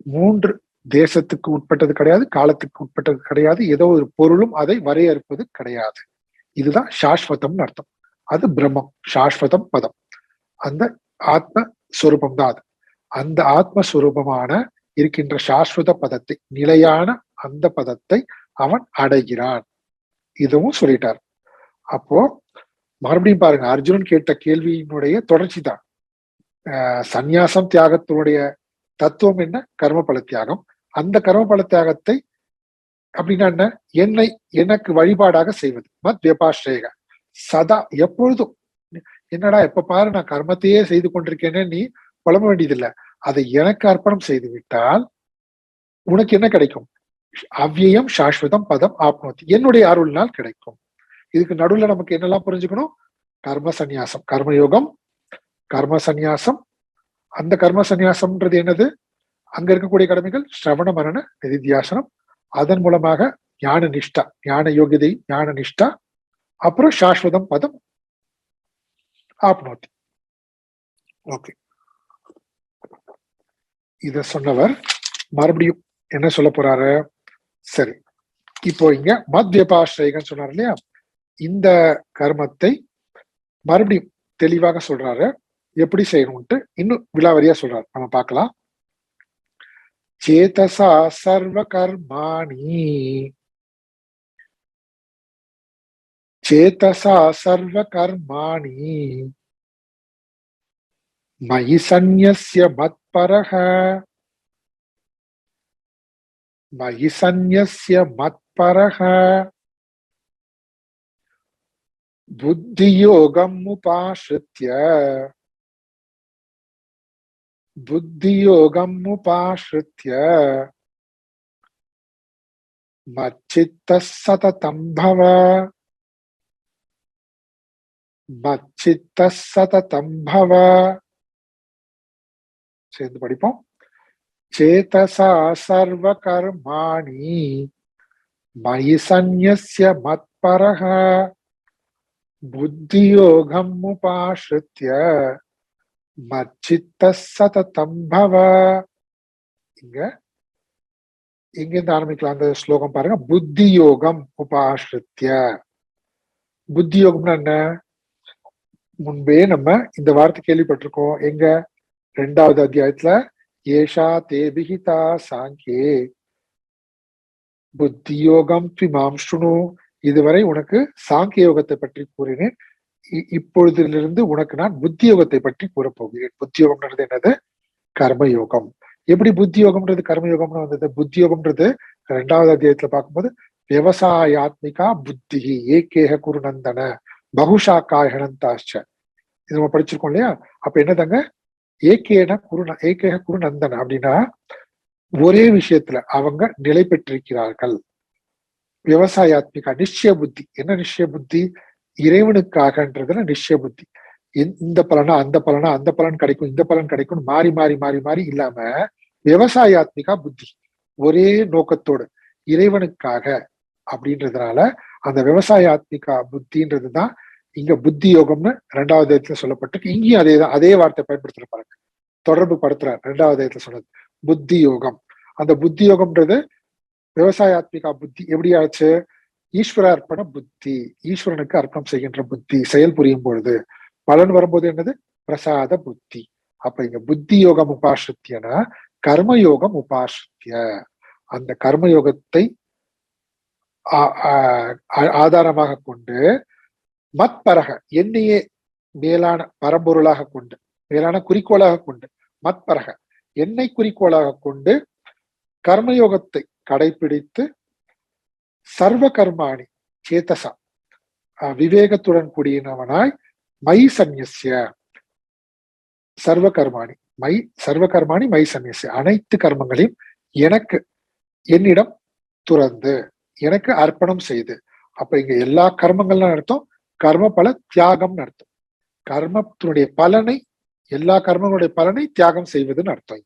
3 தேசத்துக்கு உட்பட்டது கிடையாது, காலத்துக்கு உட்பட்டது கிடையாது, ஏதோ ஒரு பொருளும் அதை வரையறுப்பது கிடையாது. இதுதான் சாஸ்வதம்னு அர்த்தம். அது பிரம்மம், சாஸ்வதம் பதம். அந்த ஆத்மஸ்வரூபம் தான் அது. அந்த ஆத்மஸ்வரூபமான இருக்கின்ற சாஸ்வத பதத்தை, நிலையான அந்த பதத்தை அவன் அடைகிறான். இதுவும் சொல்லிட்டார். அப்போ மறுபடியும் பாருங்க, அர்ஜுனன் கேட்ட கேள்வியினுடைய தொடர்ச்சி தான். சந்நியாசம் தியாகத்தினுடைய தத்துவம் என்ன? கர்மபல தியாகம். அந்த கர்மபல தியாகத்தை அப்படின்னா என்ன? என்னை எனக்கு வழிபாடாக செய்வது. மத் வியபாஸ்ரேக, சதா எப்பொழுதும். என்னடா எப்ப பாரு நான் கர்மத்தையே செய்து கொண்டிருக்கேன்னு நீ புலம்ப வேண்டியதில்லை. அதை எனக்கு அர்ப்பணம் செய்து விட்டால் உனக்கு என்ன கிடைக்கும்? அவ்வியம் சாஸ்வதம் பதம் ஆப்னோத்தி, என்னுடைய அருள்னால் கிடைக்கும். இதுக்கு நடுவுல நமக்கு என்னெல்லாம் புரிஞ்சுக்கணும்? கர்ம சந்நியாசம், கர்மயோகம், கர்ம சந்நியாசம். அந்த கர்ம சந்நியாசம்ன்றது என்னது? அங்க இருக்கக்கூடிய கடமைகள் ஸ்ரவண மரண நிதித்தியாசனம். அதன் மூலமாக ஞான நிஷ்டா, ஞான யோகிதை, ஞான நிஷ்டா. அப்புறம் சாஸ்வதம் பதம் ஆப்னோத்தி. ஓகே, இத சொன்னவர் மறுபடியும் என்ன சொல்ல போறாரு? சரி, இப்போ இங்க மத்யபாஸ்ரேகன் சொன்னார் இல்லையா? இந்த கர்மத்தை மறுபடியும் தெளிவாக சொல்றாரு, எப்படி செய்யணும்ட்டு இன்னும் விலாவரியா சொல்றாரு. நம்ம பார்க்கலாம். சேதசா சர்வ கர்மாணி, சேதசா சர்வ கர்மாணி மயி சந்நியஸ்ய மத்பரஹ, மயி சந்நியஸ்ய மத்பரஹ புத்தியோகம் உபாஸ்ருத்ய, புத்தியோகம் உபாஸ்ருத்ய மச்சித்தः சததம் பவ, மச்சித்தः சததம் பவ. சேர்ந்து படிப்போம். சேதசா சர்வ கர்மாணி மயி சந்நியஸ்ய மத்பரஹ புத்தியோகம் உபாஸ்ருத்ய மச்சித்தः சததம் பவ. இங்க எங்கிருந்து ஆரம்பிக்கலாம் அந்த ஸ்லோகம் பாருங்க. புத்தி யோகம் உபாஸ்ருத்ய. புத்தி யோகம்னா என்ன? முன்பே நம்ம இந்த வார்த்தை கேள்விப்பட்டிருக்கோம். எங்க? 2வது அத்தியாயத்துல ஏஷா தேபிஹிதா சாங்கே புத்தி யோகம் த்விமாம் ஸ்ருணு. இதுவரை உனக்கு சாங்கிய யோகத்தை பற்றி கூறினேன். இப்பொழுதிலிருந்து உனக்கு நான் புத்தி யோகத்தை பற்றி கூறப்போகிறேன். புத்தி யோகம்ன்றது என்னது? கர்மயோகம். எப்படி புத்தி யோகம்ன்றது கர்மயோகம்னு வந்தது? புத்தி யோகம்ன்றது 2வது அத்தியாயத்துல பார்க்கும்போது விவசாயாத்மிகா புத்தி ஏகேக குருநந்தன பகுஷாக்காய ஹனந்தாச்ச, இது நம்ம படிச்சிருக்கோம் இல்லையா? அப்ப என்னதாங்க? ஏகேக குரு நந்தன் அப்படின்னா ஒரே விஷயத்துல அவங்க நிலை பெற்றிருக்கிறார்கள். விவசாயாத்மிகா நிச்சய புத்தி. என்ன நிச்சய புத்தி? இறைவனுக்காகன்றதுல நிச்சய புத்தி. இந்த பலனா அந்த பலனா அந்த பலன் கிடைக்கும், இந்த பலன் கிடைக்கும், மாறி மாறி மாறி மாறி இல்லாம விவசாயாத்மிகா புத்தி, ஒரே நோக்கத்தோடு இறைவனுக்காக அப்படின்றதுனால அந்த விவசாயாத்மிகா புத்தின்றதுதான் இங்க புத்தி யோகம்னு 2வது இடத்துல சொல்லப்பட்டிருக்கு. இங்கேயும் அதேதான், அதே வார்த்தை பயன்படுத்துற பாருங்க, தொடர்பு படுத்துற 2வது இடத்துல சொன்னது புத்தி யோகம். அந்த புத்தி யோகம்ன்றது விவசாயாத்மிகா புத்தி எப்படி ஆச்சு? ஈஸ்வர அர்ப்பண புத்தி, ஈஸ்வரனுக்கு அர்ப்பணம் செய்கின்ற புத்தி செயல் புரியும் பொழுது பலன் வரும்போது என்னது? பிரசாத புத்தி. அப்ப இங்க புத்தி யோகம் உபாசித்தியனா கர்மயோகம் உபாசித்திய. அந்த கர்மயோகத்தை ஆதாரமாக கொண்டு மத்பரக என்னையே மேலான பரம்பொருளாக கொண்டு, மேலான குறிக்கோளாக கொண்டு, மத்பரக என்னை குறிக்கோளாக கொண்டு கர்மயோகத்தை கடைபிடித்து சர்வ கர்மாணி சேதசா விவேகத்துடன் கூடியவனாய் மை சந்நிய சர்வ கர்மாணி மை சந்நிய அனைத்து கர்மங்களையும் எனக்கு என்னிடம் துறந்து எனக்கு அர்ப்பணம் செய்து. அப்ப இங்க எல்லா கர்மங்கள்லாம் அர்த்தம் கர்ம பல தியாகம்னு அர்த்தம். கர்மத்தினுடைய பலனை, எல்லா கர்மங்களுடைய பலனை தியாகம் செய்வதுன்னு அர்த்தம்.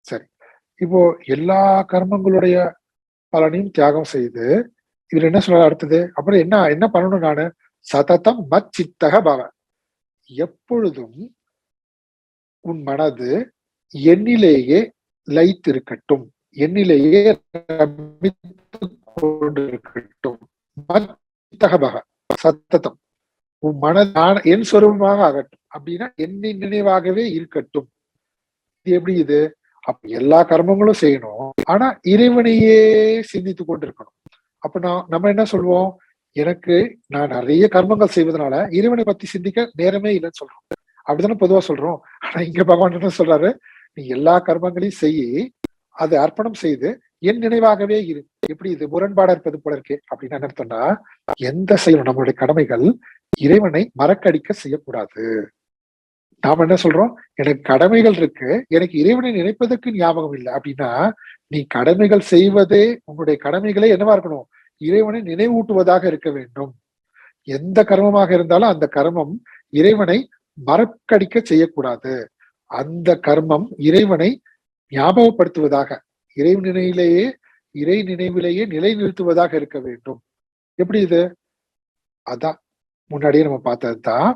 சரி, இப்போ எல்லா கர்மங்களுடைய பலனையும் தியாகம் செய்து இவர் என்ன சொல்ற அடுத்தது? அப்புறம் என்ன என்ன பண்ணணும்? நானு சததம் மத் சித்தக பவ, எப்பொழுதும் உன் மனது என்னிலேயே லைத்திருக்கட்டும், என்னிலேயே கொண்டிருக்கட்டும். மத் சித்தக பவ சத்ததம், உன் மனது என் சொரூபமாக ஆகட்டும், அப்படின்னா என்னை நினைவாகவே இருக்கட்டும். இது எப்படி இது? அப்ப எல்லா கர்மங்களும் செய்யணும், ஆனா இறைவனையே சிந்தித்து கொண்டிருக்கணும். அப்ப நம்ம என்ன சொல்லுவோம்? நான் நிறைய கர்மங்கள் செய்வதனால இறைவனை பத்தி சிந்திக்க நேரமே இல்லைன்னு சொல்றோம். அப்படித்தானே பொதுவா சொல்றோம். ஆனா இங்க பகவான் என்ன சொல்றாரு? நீ எல்லா கர்மங்களையும் செய்யி, அதை அர்ப்பணம் செய்து என் நினைவாகவே இரு. எப்படி இது முரண்பாடா இருப்பது போல இருக்கு அப்படின்னு என்ன அர்த்தம்னா, எந்த செயலும் நம்மளுடைய கடமைகள் இறைவனை மறக்கடிக்க செய்யக்கூடாது. நாம என்ன சொல்றோம்? எனக்கு கடமைகள் இருக்கு, எனக்கு இறைவனை நினைப்பதற்கு ஞாபகம் இல்லை அப்படின்னா, நீ கடமைகள் செய்வதே, உன்னுடைய கடமைகளே என்னவா இருக்கணும்? இறைவனை நினைவூட்டுவதாக இருக்க வேண்டும். எந்த கர்மமாக இருந்தாலும் அந்த கர்மம் இறைவனை மறக்கடிக்க செய்யக்கூடாது. அந்த கர்மம் இறைவனை ஞாபகப்படுத்துவதாக, இறை நினைவிலேயே நிலை நிறுத்துவதாக இருக்க வேண்டும். எப்படி இது? அதான் முன்னாடியே நம்ம பார்த்ததுதான்.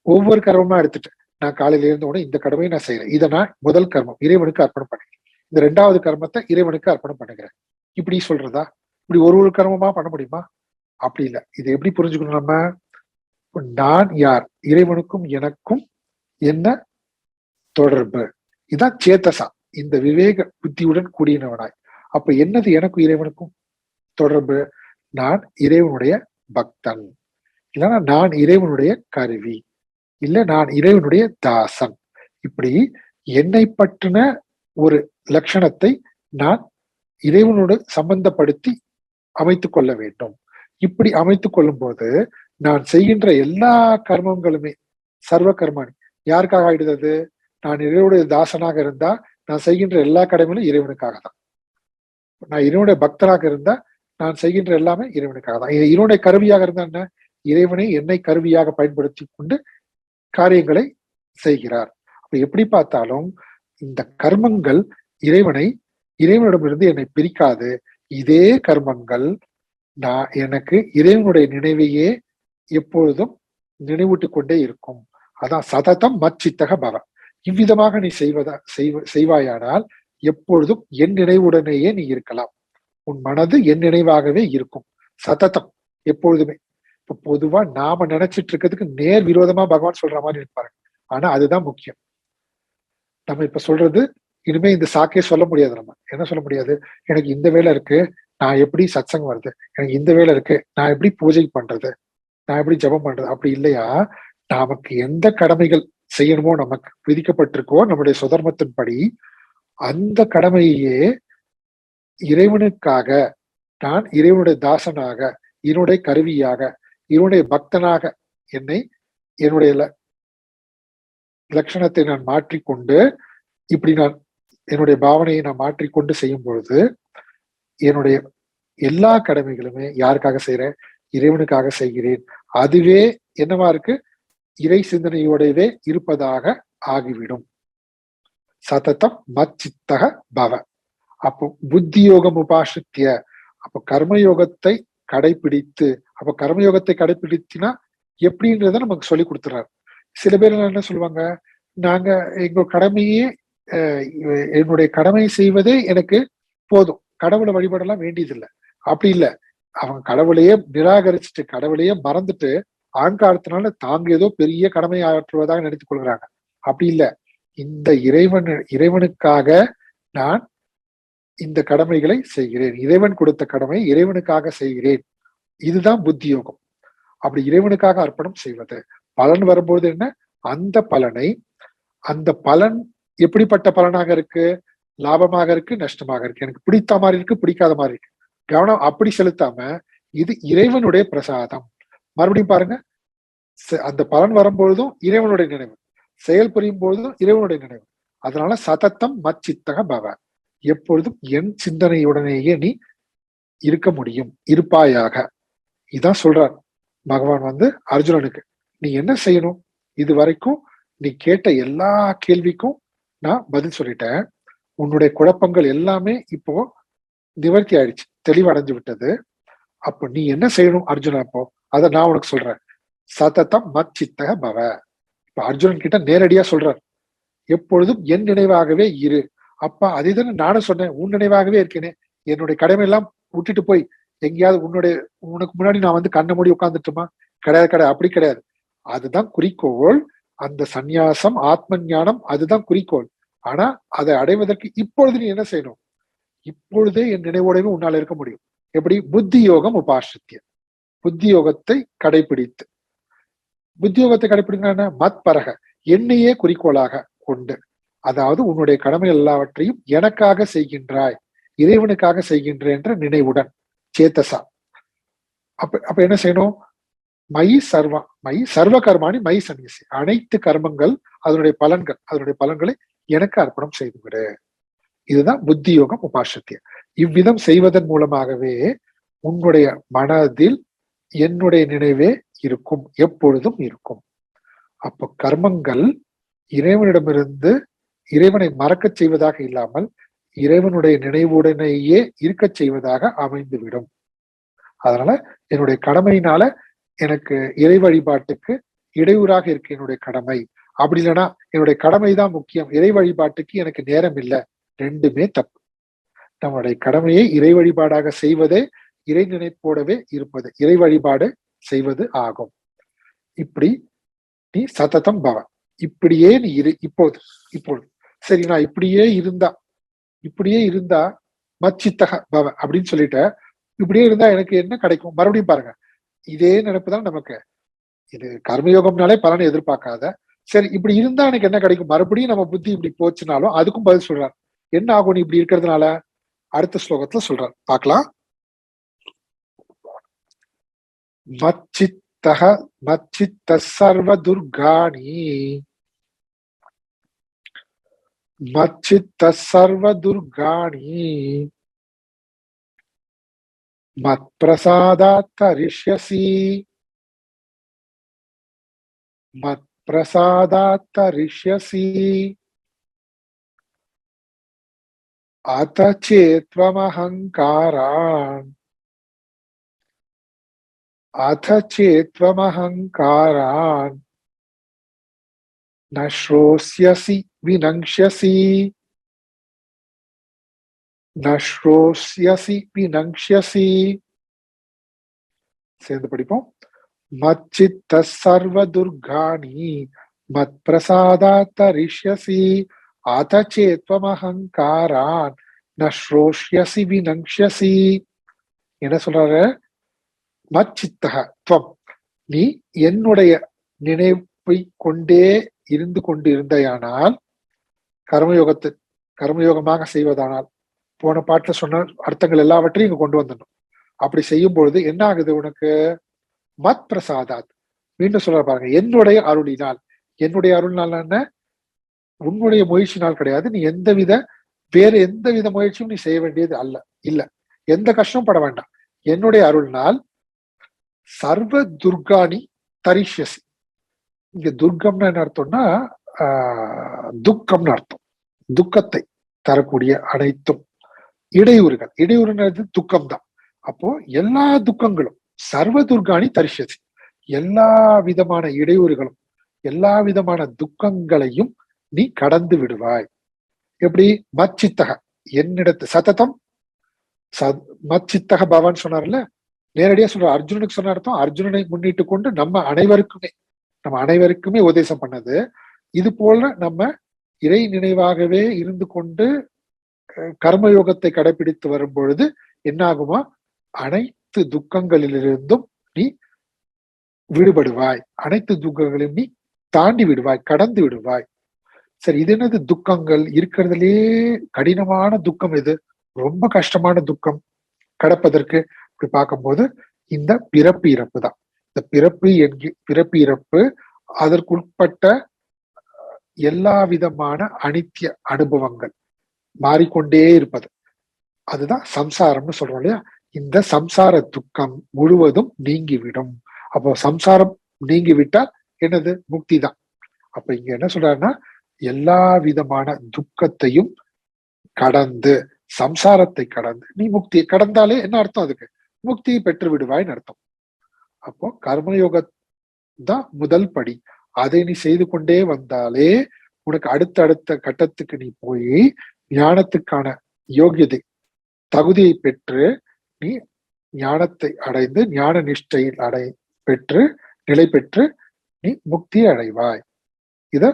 ஒவ்வொரு கர்மமா எடுத்துட்டு, நான் காலையில இருந்த உடனே இந்த கடமையை நான் செய்யறேன், இதை நான் முதல் கர்மம் இறைவனுக்கு அர்ப்பணம் பண்ணுகிறேன், இந்த 2வது கர்மத்தை இறைவனுக்கு அர்ப்பணம் பண்ணுகிறேன், இப்படி சொல்றதா? இப்படி ஒரு கர்மமா பண்ண முடியுமா? அப்படி இல்லை. இது எப்படி புரிஞ்சுக்கணும் நம்ம? நான் யார்? இறைவனுக்கும் எனக்கும் என்ன தொடர்பு? இதான் சேத்தசா, இந்த விவேக புத்தியுடன் கூடியவனாய். அப்ப என்னது எனக்கும் இறைவனுக்கும் தொடர்பு? நான் இறைவனுடைய பக்தன், இல்லைன்னா நான் இறைவனுடைய கருவி, இல்ல நான் இறைவனுடைய தாசன். இப்படி என்னை பற்றின ஒரு லட்சணத்தை நான் இறைவனோடு சம்பந்தப்படுத்தி அமைத்துக் கொள்ள வேண்டும். இப்படி அமைத்துக் கொள்ளும் போது நான் செய்கின்ற எல்லா கர்மங்களுமே சர்வ கர்மாணி யாருக்காக ஆயிடுது? நான் இறைவனுடைய தாசனாக இருந்தா நான் செய்கின்ற எல்லா கடமைகளும் இறைவனுக்காக தான். நான் இறைவனுடைய பக்தராக இருந்தா நான் செய்கின்ற எல்லாமே இறைவனுக்காக தான். இறைவனுடைய கருவியாக இருந்தா என்ன? இறைவனை என்னை கருவியாக பயன்படுத்தி கொண்டு காரியங்களை செய்கிறார். அப்ப எப்படி பார்த்தாலும் இந்த கர்மங்கள் இறைவனிடமிருந்து என்னை பிரிக்காது. இதே கர்மங்கள் எனக்கு இறைவனுடைய நினைவையே எப்பொழுதும் நினைவூட்டிக் கொண்டே இருக்கும். அதான் சததம் மச்சித்தக பவ. இவ்விதமாக நீ செய்வாயானால் எப்பொழுதும் என் நினைவுடனேயே நீ இருக்கலாம். உன் மனது என் நினைவாகவே இருக்கும். சததம் எப்பொழுதுமே. இப்ப பொதுவா நாம நினைச்சிட்டு இருக்கிறதுக்கு நேர் விரோதமா பகவான் சொல்ற மாதிரி இருப்பாரு. ஆனா அதுதான் முக்கியம். நம்ம இப்ப சொல்றது இனிமே இந்த சாக்கே சொல்ல முடியாது. நம்ம என்ன சொல்ல முடியாது? எனக்கு இந்த வேலை இருக்கு, நான் எப்படி சத்சங்கம் வருது, எனக்கு இந்த வேலை இருக்கு, நான் எப்படி பூஜை பண்றது, நான் எப்படி ஜபம் பண்றது, அப்படி இல்லையா? நமக்கு எந்த கடமைகள் செய்யணுமோ, நமக்கு விதிக்கப்பட்டிருக்கோ நம்முடைய சுதர்மத்தின்படி, அந்த கடமையே இறைவனுக்காக, நான் இறைவனுடைய தாசனாக, இவனுடைய கருவியாக, இவனுடைய பக்தனாக என்னுடைய லட்சணத்தை நான் மாற்றிக்கொண்டு இப்படி நான் என்னுடைய பாவனையை நான் மாற்றிக்கொண்டு செய்யும் பொழுது என்னுடைய எல்லா கடமைகளுமே யாருக்காக செய்யறேன்? இறைவனுக்காக செய்கிறேன். அதுவே என்னவா இருக்கு? இறை சிந்தனையோடவே இருப்பதாக ஆகிவிடும். சததம் மச்சித்தக பவ. அப்போ புத்தி யோகம் உபாசித்திய, அப்போ கர்மயோகத்தை கடைபிடித்து, அப்போ கர்மயோகத்தை கடைபிடித்தினா எப்படின்றத நமக்கு சொல்லி கொடுத்துறாரு. சில பேர் என்ன சொல்லுவாங்க, நாங்க எங்க கடமையே என்னுடைய கடமை செய்வதே எனக்கு போதும், கடவுளை வழிபாடெல்லாம் வேண்டியதில்லை. அப்படி இல்லை. அவங்க கடவுளையே நிராகரிச்சுட்டு கடவுளையே மறந்துட்டு ஆங்காரத்தினால தாங்க ஏதோ பெரிய கடமை ஆற்றுவதாக நினைத்துக் கொள்கிறாங்க. அப்படி இல்லை. இந்த இறைவனுக்காக நான் இந்த கடமைகளை செய்கிறேன், இறைவன் கொடுத்த கடமை இறைவனுக்காக செய்கிறேன். இதுதான் புத்தி யோகம். அப்படி இறைவனுக்காக அர்ப்பணம் செய்வது. பலன் வரும்போது என்ன? அந்த பலனை, அந்த பலன் எப்படிப்பட்ட பலனாக இருக்கு? லாபமாக இருக்கு, நஷ்டமாக இருக்கு, எனக்கு பிடித்த மாதிரி இருக்கு, பிடிக்காத மாதிரி இருக்கு, கவனம் அப்படி செலுத்தாம இது இறைவனுடைய பிரசாதம். மறுபடியும் பாருங்க, அந்த பலன் வரும்பொழுதும் இறைவனுடைய நினைவு, செயல் புரியும் பொழுதும் இறைவனுடைய நினைவு. அதனால சதத்தம் மச்சித்தக பவ, எப்பொழுதும் என் சிந்தனையுடனேயே நீ இருக்க முடியும், இருப்பாயாக. இதான் சொல்றார் பகவான் அர்ஜுனனுக்கு. நீ என்ன செய்யணும்? இது வரைக்கும் நீ கேட்ட எல்லா கேள்விக்கும் நான் பதில் சொல்லிட்டேன். உன்னுடைய குழப்பங்கள் எல்லாமே இப்போ நிவர்த்தி ஆயிடுச்சு, தெளிவடைஞ்சு விட்டது. அப்ப நீ என்ன செய்யணும் அர்ஜுனா? அப்போ அத நான் உனக்கு சொல்றேன். சததம் மச்சித்தக பவ. இப்ப அர்ஜுனன் கிட்ட நேரடியா சொல்றார், எப்பொழுதும் என் நினைவாகவே இரு. அப்பா அதே தானே நானும் சொன்னேன், உன் நினைவாகவே இருக்கேனே. என்னுடைய கடமை எல்லாம் விட்டுட்டு போய் எங்கேயாவது உனக்கு முன்னாடி நான் கண்ணை மூடி உட்காந்துட்டுமா? கிடையாது, அப்படி கிடையாது. அதுதான் குறிக்கோள். அந்த சந்நியாசம், ஆத்ம ஞானம், அதுதான் குறிக்கோள். ஆனா அதை அடைவதற்கு இப்பொழுது நீ என்ன செய்யணும்? இப்பொழுதே என் நினைவோடவே உன்னால இருக்க முடியும். எப்படி? புத்தி யோகம் உபாசித்திய, புத்தி யோகத்தை கடைபிடித்து. புத்தி யோகத்தை கடைபிடிக்க மத்பரக, என்னையே குறிக்கோளாக கொண்டு, அதாவது உன்னுடைய கடமை எல்லாவற்றையும் எனக்காக செய்கின்றாய், இறைவனுக்காக செய்கின்ற என்ற நினைவுடன், சேத்தசா. அப்ப என்ன செய்யணும்? மயி சர்வ கர்மாணி மயி சந்நியசி, அனைத்து கர்மங்கள் அதனுடைய பலன்களை எனக்கு அர்ப்பணம் செய்து விடு. இதுதான் புத்தி யோகம் உபாசத்திய. இவ்விதம் செய்வதன் மூலமாகவே உன்னுடைய மனதில் என்னுடைய நினைவே இருக்கும், எப்பொழுதும் இருக்கும். அப்போ கர்மங்கள் இறைவனிடமிருந்து இறைவனை மறக்கச் செய்வதாக இல்லாமல் இறைவனுடைய நினைவுடனேயே இருக்கச் செய்வதாக அமைந்துவிடும். அதனால என்னுடைய கடமையினால எனக்கு இறை வழிபாட்டுக்கு இடையூறாக இருக்கு என்னுடைய கடமை. அப்படி இல்லைன்னா என்னுடைய கடமை தான் முக்கியம், இறை வழிபாட்டுக்கு எனக்கு நேரம் இல்லை, ரெண்டுமே தப்பு. நம்முடைய கடமையை இறை வழிபாடாக செய்வதே இறை நினைப்போடவே இருப்பது, இறை வழிபாடு செய்வது ஆகும். இப்படி நீ சததம் பவ, இப்படியே நீ இரு. இப்போது சரி, நான் இப்படியே இருந்தா மச்சித்தக பவ அப்படின்னு சொல்லிட்ட. இப்படியே இருந்தா எனக்கு என்ன கிடைக்கும்? மறுபடியும் பாருங்க, இதே நினைப்புதான் நமக்கு. இது கர்மயோகம்னாலே பலனை எதிர்பார்க்காத. சரி, இப்படி இருந்தா எனக்கு என்ன கிடைக்கும்? மறுபடியும் நம்ம புத்தி இப்படி போச்சுனாலும் அதுக்கும் பதில் சொல்றார். என்ன ஆகும் நீ இப்படி இருக்கிறதுனால? அடுத்த ஸ்லோகத்துல சொல்றார், பார்க்கலாம். மச்சித்த சர்வ துர்காணி, மச்சித்த சர்வ துர்காணி மத் பிரசாதாத் தரிஷ்யசி, மத் பிரசாதாத் தரிஷ்யசி அத சேத்வமஹங்காரான், அத சேத்வமஹங்காரான் ந ஸ்ரோஸ்யசி வினங்ஷ்யசி, ந ஸ்ரோஸ்யசி வினங்ஷ்யசி. சேர்ந்து படிப்போம். மச்சித்த சர்வ துர்காணி மத் பிரசாதாத் தரிஷ்யசி அத சேத்வமஹங்காரான் ந ஸ்ரோஷ்யசி வினங்ஷ்யசி. என்ன சொல்றாரு? மச்சித்தக துவம், நீ என்னுடைய நினைவை கொண்டே இருந்து கொண்டு இருந்தையானால், கர்மயோகமாக செய்வதானால், போன பாட்டுல சொன்ன அர்த்தங்கள் எல்லாவற்றையும் இங்க கொண்டு வந்துடணும். அப்படி செய்யும் பொழுது என்ன ஆகுது உனக்கு? மத் பிரசாதாத், மீண்டும் சொல்ற பாருங்க, என்னுடைய அருளினால். என்னுடைய அருள்னால என்ன? உன்னுடைய முயற்சினால் கிடையாது. நீ வேற எந்த வித முயற்சியும் நீ செய்ய வேண்டியது அல்ல. இல்ல, எந்த கஷ்டமும் பட வேண்டாம். என்னுடைய அருள்னால் சர்வ துர்காணி தரிஷ்யசி. இங்க துர்க்கம்னு என்ன அர்த்தம்னா துக்கம்னு அர்த்தம். துக்கத்தை தரக்கூடிய அனைத்தும் இடையூறுகள். இடையூறுன்றது துக்கம் தான். அப்போ எல்லா துக்கங்களும் சர்வ துர்காணி தரிஷ்யசி, எல்லா விதமான இடையூறுகளும் எல்லா விதமான துக்கங்களையும் நீ கடந்து விடுவாய். எப்படி? மச்சித்தக, என்னிடத்து சததம் மச்சித்தக பவன் சொன்னார்ல, நேரடியா சொல்ற அர்ஜுனனுக்கு சொன்ன அர்த்தம் அர்ஜுனனை முன்னிட்டு கொண்டு நம்ம அனைவருக்குமே உபதேசம் பண்ணது. இது போல நம்ம இறை நினைவாகவே இருந்து கொண்டு கர்மயோகத்தை கடைபிடித்து வரும் பொழுது என்ன ஆகுமா? அனைத்து துக்கங்களிலிருந்தும் நீ விடுபடுவாய், அனைத்து துக்கங்களையும் நீ தாண்டி விடுவாய், கடந்து விடுவாய். சரி, இது என்னது துக்கங்கள்? இருக்கிறதுலே கடினமான துக்கம் எது? ரொம்ப கஷ்டமான துக்கம் கடப்பதற்கு இப்படி பார்க்கும்போது இந்த பிறப்பு இறப்பு தான். இந்த பிறப்பு இறப்பு அதற்குட்பட்ட எல்லா விதமான அனித்திய அனுபவங்கள் மாறிக்கொண்டே இருப்பது, அதுதான் சம்சாரம்னு சொல்றோம் இல்லையா? இந்த சம்சார துக்கம் முழுவதும் நீங்கிவிடும். அப்போ சம்சாரம் நீங்கிவிட்டால் என்னது? முக்தி தான். அப்ப இங்க என்ன சொல்றாருன்னா, எல்லா விதமான துக்கத்தையும் கடந்து, சம்சாரத்தை கடந்து நீ முக்தியை கடந்தாலே என்ன அர்த்தம்? அதுக்கு முக்தியை பெற்று விடுவாய்ன்னு அர்த்தம். அப்போ கர்மயோக தான் முதல் படி. அதை நீ செய்து கொண்டே வந்தாலே உனக்கு அடுத்த கட்டத்துக்கு நீ போய் ஞானத்துக்கான யோகியதை தகுதியை பெற்று நீ ஞானத்தை அடைந்து ஞான நிஷ்டையில் பெற்று நிலை பெற்று நீ முக்தியை அடைவாய். இந்த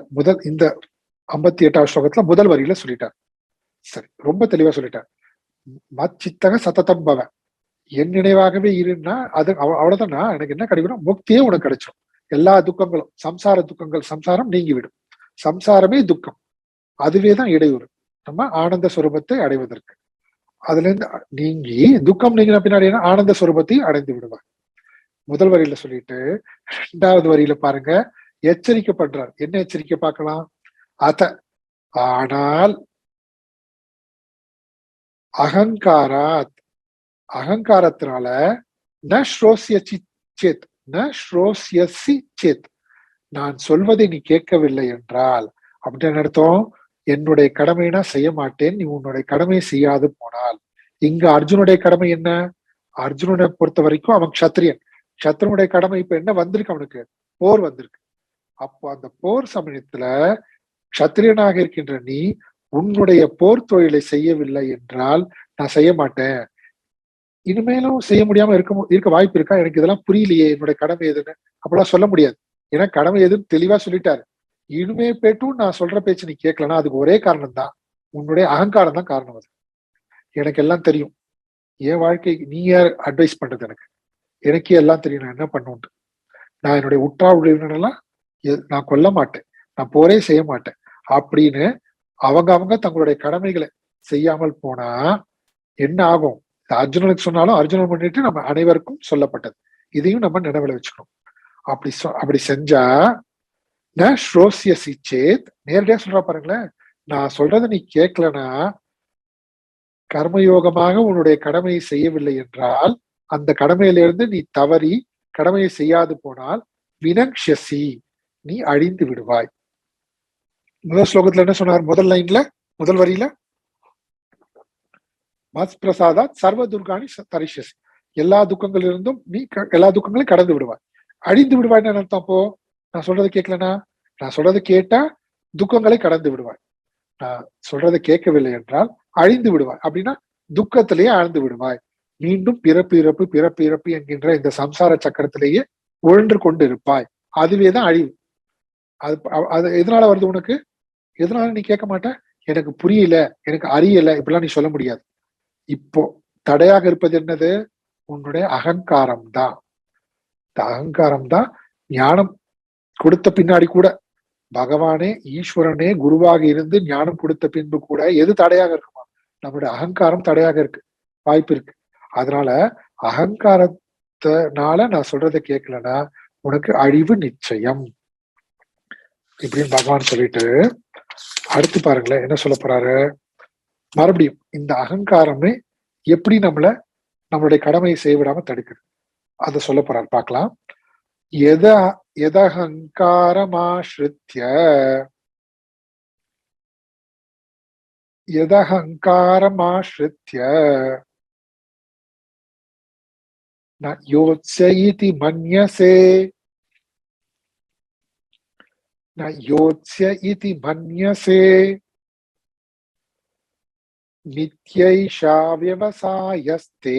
58வது ஸ்லோகத்துல முதல் வரியில சொல்லிட்டார். சரி, ரொம்ப தெளிவா சொல்லிட்டார். மச்சித்தக சததம் பவ, என் நினைவாகவே இருன்னா அது அவ்வளவுதானா? எனக்கு என்ன கிடைக்கணும்? முக்தியே உனக்கு கிடைச்சிடும். எல்லா துக்கங்களும் சம்சார துக்கங்கள், சம்சாரம் நீங்கிவிடும். சம்சாரமே துக்கம், அதுவேதான் இடையூறு நம்ம ஆனந்த சுரூபத்தை அடைவதற்கு. அதுல இருந்து நீங்கி துக்கம் நீங்கின பின்னாடி ஆனந்த சுரூபத்தையும் அடைந்து விடுவார். முதல் வரியில சொல்லிட்டு 2வது வரியில பாருங்க, எச்சரிக்கை பண்றார். என்ன எச்சரிக்கை பார்க்கலாம்? ஆனால் அகங்காரத்தினால ந ஸ்ரோஸ்யசி சேத், நான் சொல்வதை நீ கேட்கவில்லை என்றால் அப்படின்னு அர்த்தம். என்னுடைய கடமைனா செய்ய மாட்டேன், நீ உன்னுடைய கடமையை செய்யாது போனால். இங்க அர்ஜுனுடைய கடமை என்ன? அர்ஜுனனை பொறுத்த வரைக்கும் அவன் க்ஷத்ரியன். க்ஷத்ரனுடைய கடமை இப்ப என்ன வந்திருக்கு? அவனுக்கு போர் வந்திருக்கு. அப்போ அந்த போர் சமயத்துல க்ஷத்ரியனாக இருக்கின்ற நீ உன்னுடைய போர் தொழிலை செய்யவில்லை என்றால் நான் செய்ய மாட்டேன், இனிமேலும் செய்ய முடியாம இருக்க வாய்ப்பு இருக்கா? எனக்கு இதெல்லாம் புரியலையே, என்னுடைய கடமை எதுன்னு அப்பெல்லாம் சொல்ல முடியாது. ஏன்னா கடமை எதுன்னு தெளிவா சொல்லிட்டாரு. இனிமே பேட்டும் நான் சொல்ற பேச்சு நீ கேட்கலன்னா அதுக்கு ஒரே காரணம் தான், உன்னுடைய அகங்காரம் தான் காரணம். அது எனக்கு எல்லாம் தெரியும், என் வாழ்க்கைக்கு நீ யார் அட்வைஸ் பண்றது? எனக்கே எல்லாம் தெரியும், நான் என்ன பண்ணுவேன். நான் என்னுடைய உற்றா உறவினரெல்லாம் நான் கொல்ல மாட்டேன், நான் போரே செய்ய மாட்டேன் அப்படின்னு அவங்க தங்களுடைய கடமைகளை செய்யாமல் போனா என்ன ஆகும்? அர்ஜுனனுக்கு சொன்னாலும் அர்ஜுனன் பண்ணிட்டு நம்ம அனைவருக்கும் சொல்லப்பட்டது. இதையும் நம்ம நினைவுல வச்சுக்கணும். அப்படி செஞ்சா ஸ்ரோஸ்யசி சேத், நேரடியா சொல்றா பாருங்களேன், நான் சொல்றதை நீ கேட்கலனா, கர்மயோகமாக உன்னுடைய கடமையை செய்யவில்லை என்றால், அந்த கடமையிலிருந்து நீ தவறி கடமையை செய்யாது போனால் வினக்ஷசி, நீ அழிந்து விடுவாய். முதல் ஸ்லோகத்துல என்ன சொன்னார்? முதல் லைன்ல, முதல் வரியில மத் பிரசாதா சர்வ துர்காணி தரிஷசி, எல்லா துக்கங்களிலிருந்தும் நீ எல்லா துக்கங்களையும் கடந்து விடுவாய், அழிந்து விடுவாய்ன்னு அர்த்தம். அப்போ நான் சொல்றதை கேட்கலனா, நான் சொல்றதை கேட்டா துக்கங்களை கடந்து விடுவாய், நான் சொல்றதை கேட்கவில்லை என்றால் அழிந்து விடுவாய். அப்படின்னா துக்கத்திலேயே ஆழ்ந்து விடுவாய், மீண்டும் பிறப்பு என்கின்ற இந்த சம்சார சக்கரத்திலேயே உழன்று கொண்டு இருப்பாய். அதுவேதான் அழிவு. அது எதனால வருது உனக்கு? எதனால நீ கேட்க மாட்ட? எனக்கு புரியல, எனக்கு அறியல, இப்படிலாம் நீ சொல்ல முடியாது. இப்போ தடையாக இருப்பது என்னது? உன்னுடைய அகங்காரம் தான். இந்த அகங்காரம் தான் ஞானம் கொடுத்த பின்னாடி கூட, பகவானே ஈஸ்வரனே குருவாக இருந்து ஞானம் கொடுத்த பின்பு கூட எது தடையாக இருக்குமா? நம்மளுடைய அகங்காரம் தடையாக இருக்கு, வாய்ப்பு இருக்கு. அதனால அகங்காரத்தினால நான் சொல்றதை கேட்கலன்னா உனக்கு அழிவு நிச்சயம் இப்படின்னு பகவான் சொல்லிட்டு அடுத்து பாருங்களேன் என்ன சொல்ல போறாரு. மறுபடியும் இந்த அகங்காரமே எப்படி நம்மளுடைய கடமையை செய்ய விடாம தடுக்குது அத சொல்ல போறாரு பார்க்கலாம். யதஹங்காரமாஸ்ரித்ய ந யோத்ஸ்ய இதி மன்யசே न योत्स्य इति मन्यसे मिथ्यैषा व्यवसायस्ते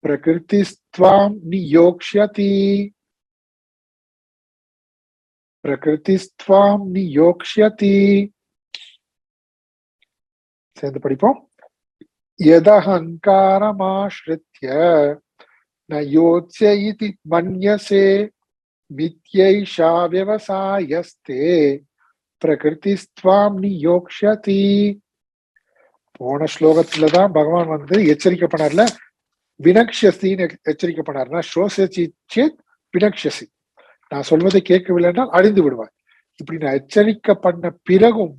प्रकृतिस्त्वां नियोक्ष्यति சேர்ந்து படிப்போம். यदहङ्कारमाश्रित्य न योत्स्य इति मन्यसे मिथ्यैषा व्यवसायस्ते பிரகிருதிஸ்துவாம் நியோக்ஷதி. போன ஸ்லோகத்துலதான் பகவான் எச்சரிக்கை பண்ணார்ல, வினக்ஷசின்னு எச்சரிக்கை பண்ணாருன்னா ஸ்ரோசேத் வினக்ஷசி, நான் சொல்வதை கேட்கவில்லை என்றால் அழிந்து விடுவார். இப்படி நான் எச்சரிக்கை பண்ண பிறகும்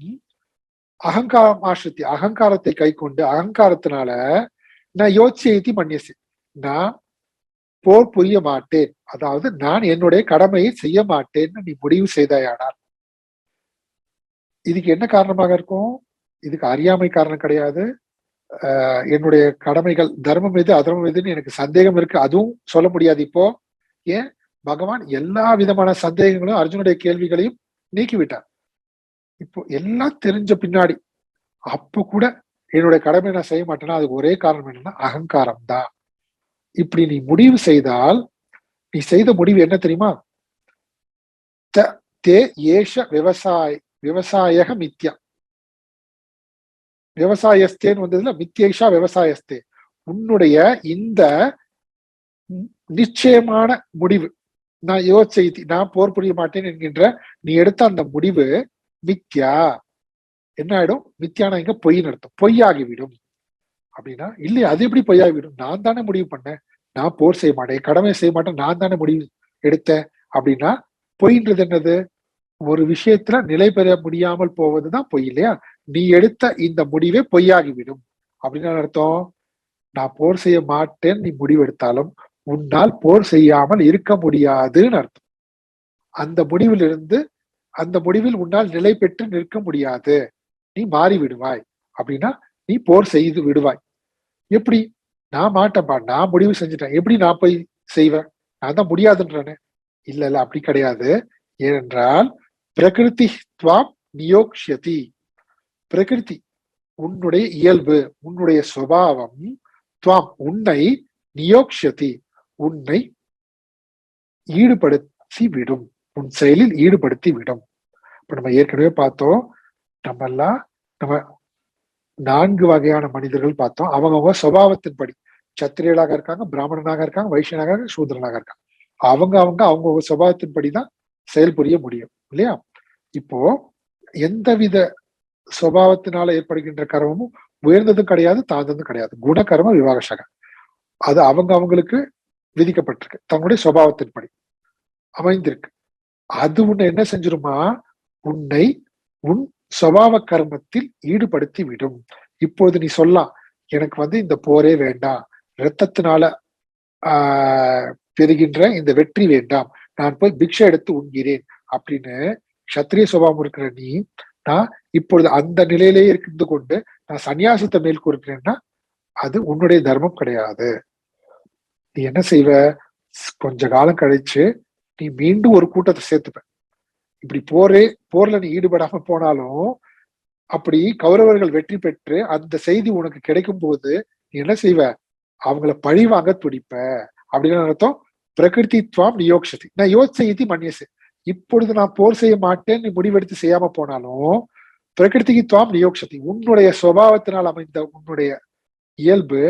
அகங்காரம் ஆசிரித்தி, அகங்காரத்தை கை கொண்டு அகங்காரத்தினால நான் யோசிச்சு மன்னியசி, நான் போர் புரிய மாட்டேன், அதாவது நான் என்னுடைய கடமையை செய்ய மாட்டேன்னு நீ முடிவு செய்தாயானால் இதுக்கு என்ன காரணமாக இருக்கும்? இதுக்கு அறியாமை காரணம் கிடையாது. என்னுடைய கடமைகள் தர்மம் எது அதர்மம் எதுன்னு எனக்கு சந்தேகம் இருக்கு, அதுவும் சொல்ல முடியாது. இப்போ ஏன் பகவான் எல்லா விதமான சந்தேகங்களும் அர்ஜுனுடைய கேள்விகளையும் நீக்கிவிட்டார். இப்போ எல்லாம் தெரிஞ்ச பின்னாடி அப்ப கூட என்னுடைய கடமை நான் செய்ய மாட்டேன்னா அதுக்கு ஒரே காரணம் என்னன்னா அகங்காரம் தான். இப்படி நீ முடிவு செய்தால், நீ செய்த முடிவு என்ன தெரியுமா? தே ஏஷ விவசாய மித்யா, விவசாயஸ்தேன்னு வந்ததுல மித்யேஷா விவசாயஸ்தே, உன்னுடைய இந்த நிச்சயமான முடிவு, நான் யோசிச்சு நான் போர் புரிய மாட்டேன் என்கின்ற நீ எடுத்த அந்த முடிவு மித்யா. என்ன ஆயிடும்? மித்யானா இங்க பொய்ன்னு அர்த்தம், பொய்யாகிவிடும். அப்படின்னா இல்லையா, அது எப்படி பொய்யாகிவிடும்? நான் தானே முடிவு பண்ணேன், நான் போர் செய்ய மாட்டேன், கடமை செய்ய மாட்டேன், நான் தானே முடிவு எடுத்தேன். அப்படின்னா பொய்ன்றது என்னது? ஒரு விஷயத்துல நிலை பெற முடியாமல் போவதுதான் பொய் இல்லையா? நீ எடுத்த இந்த முடிவே பொய்யாகிவிடும். அப்படின்னு அர்த்தம், நான் போர் செய்ய மாட்டேன் நீ முடிவெடுத்தாலும் உன்னால் போர் செய்யாமல் இருக்க முடியாதுன்னு அர்த்தம். அந்த முடிவிலிருந்து, அந்த முடிவில் உன்னால் நிலை பெற்று நிற்க முடியாது, நீ மாறி விடுவாய். அப்படின்னா நீ போர் செய்து விடுவாய். எப்படி? நான் மாட்டேன்பா, நான் முடிவு செஞ்சுட்டேன், எப்படி நான் போய் செய்வேன்? நான் தான் முடியாதுன்றேன்னு. இல்ல இல்ல, அப்படி கிடையாது. ஏனென்றால் பிரகிருதி துவாம் நியோக்ஷதி, பிரகிருதி உன்னுடைய இயல்பு, உன்னுடைய சுபாவம், துவாம் உன்னை, நியோக்ஷதி உன்னை ஈடுபடுத்தி விடும், உன் செயலில் ஈடுபடுத்தி விடும். இப்ப நம்ம ஏற்கனவே பார்த்தோம், நம்ம 4 வகையான மனிதர்கள் பார்த்தோம். அவங்கவுங்க சுபாவத்தின்படி சத்திரியர்களாக இருக்காங்க, பிராமணனாக இருக்காங்க, வைஷ்யனாக இருக்காங்க, சூத்திரனாக இருக்காங்க. அவங்க சுபாவத்தின்படிதான் செயல் புரிய முடியும் இல்லையா? இப்போ எந்தவித சுபாவத்தினால ஏற்படுகின்ற கர்மமும் உயர்ந்ததும் கிடையாது, தாழ்ந்ததும் கிடையாது. குணகர்ம விவாகசக, அது அவங்களுக்கு விதிக்கப்பட்டிருக்கு, தன்னுடைய சுபாவத்தின்படி அமைந்திருக்கு. அது உன்னை என்ன செஞ்சிருமா? உன்னை உன் சுபாவ கர்மத்தில் ஈடுபடுத்தி விடும். இப்போது நீ சொல்லலாம், எனக்கு இந்த போரே வேண்டாம், இரத்தத்தினால பெறுகின்ற இந்த வெற்றி வேண்டாம், நான் போய் பிக்ஷை எடுத்து உண்கிறேன் அப்படின்னு சத்திரிய சுபாவம் இருக்கிற நீ, நான் இப்பொழுது அந்த நிலையிலேயே இருந்து கொண்டு நான் சன்னியாசத்தை மேல் கூறுகிறேன்னா அது உன்னுடைய தர்மம் கிடையாது. நீ என்ன செய்வ? கொஞ்ச காலம் கழிச்சு நீ மீண்டும் ஒரு கூட்டத்தை சேர்த்துப்ப. இப்படி போர்ல நீ ஈடுபடாம போனாலும், அப்படி கௌரவர்கள் வெற்றி பெற்று அந்த செய்தி உனக்கு கிடைக்கும் போது நீ என்ன செய்வ? அவங்கள பழி வாங்க துடிப்ப. அப்படின்னு அர்த்தம் பிரகிருதி துவாம் நியோக்ஷதி. நான் யோசிச்சு மன்னியசு, இப்பொழுது நான் போர் செய்ய மாட்டேன் நீ முடிவெடுத்து செய்யாம போனாலும் பிரகிருதிக்கு துவாம் நியோக்ஷதி, உன்னுடைய சுபாவத்தினால் அமைந்த உன்னுடைய இயல்பு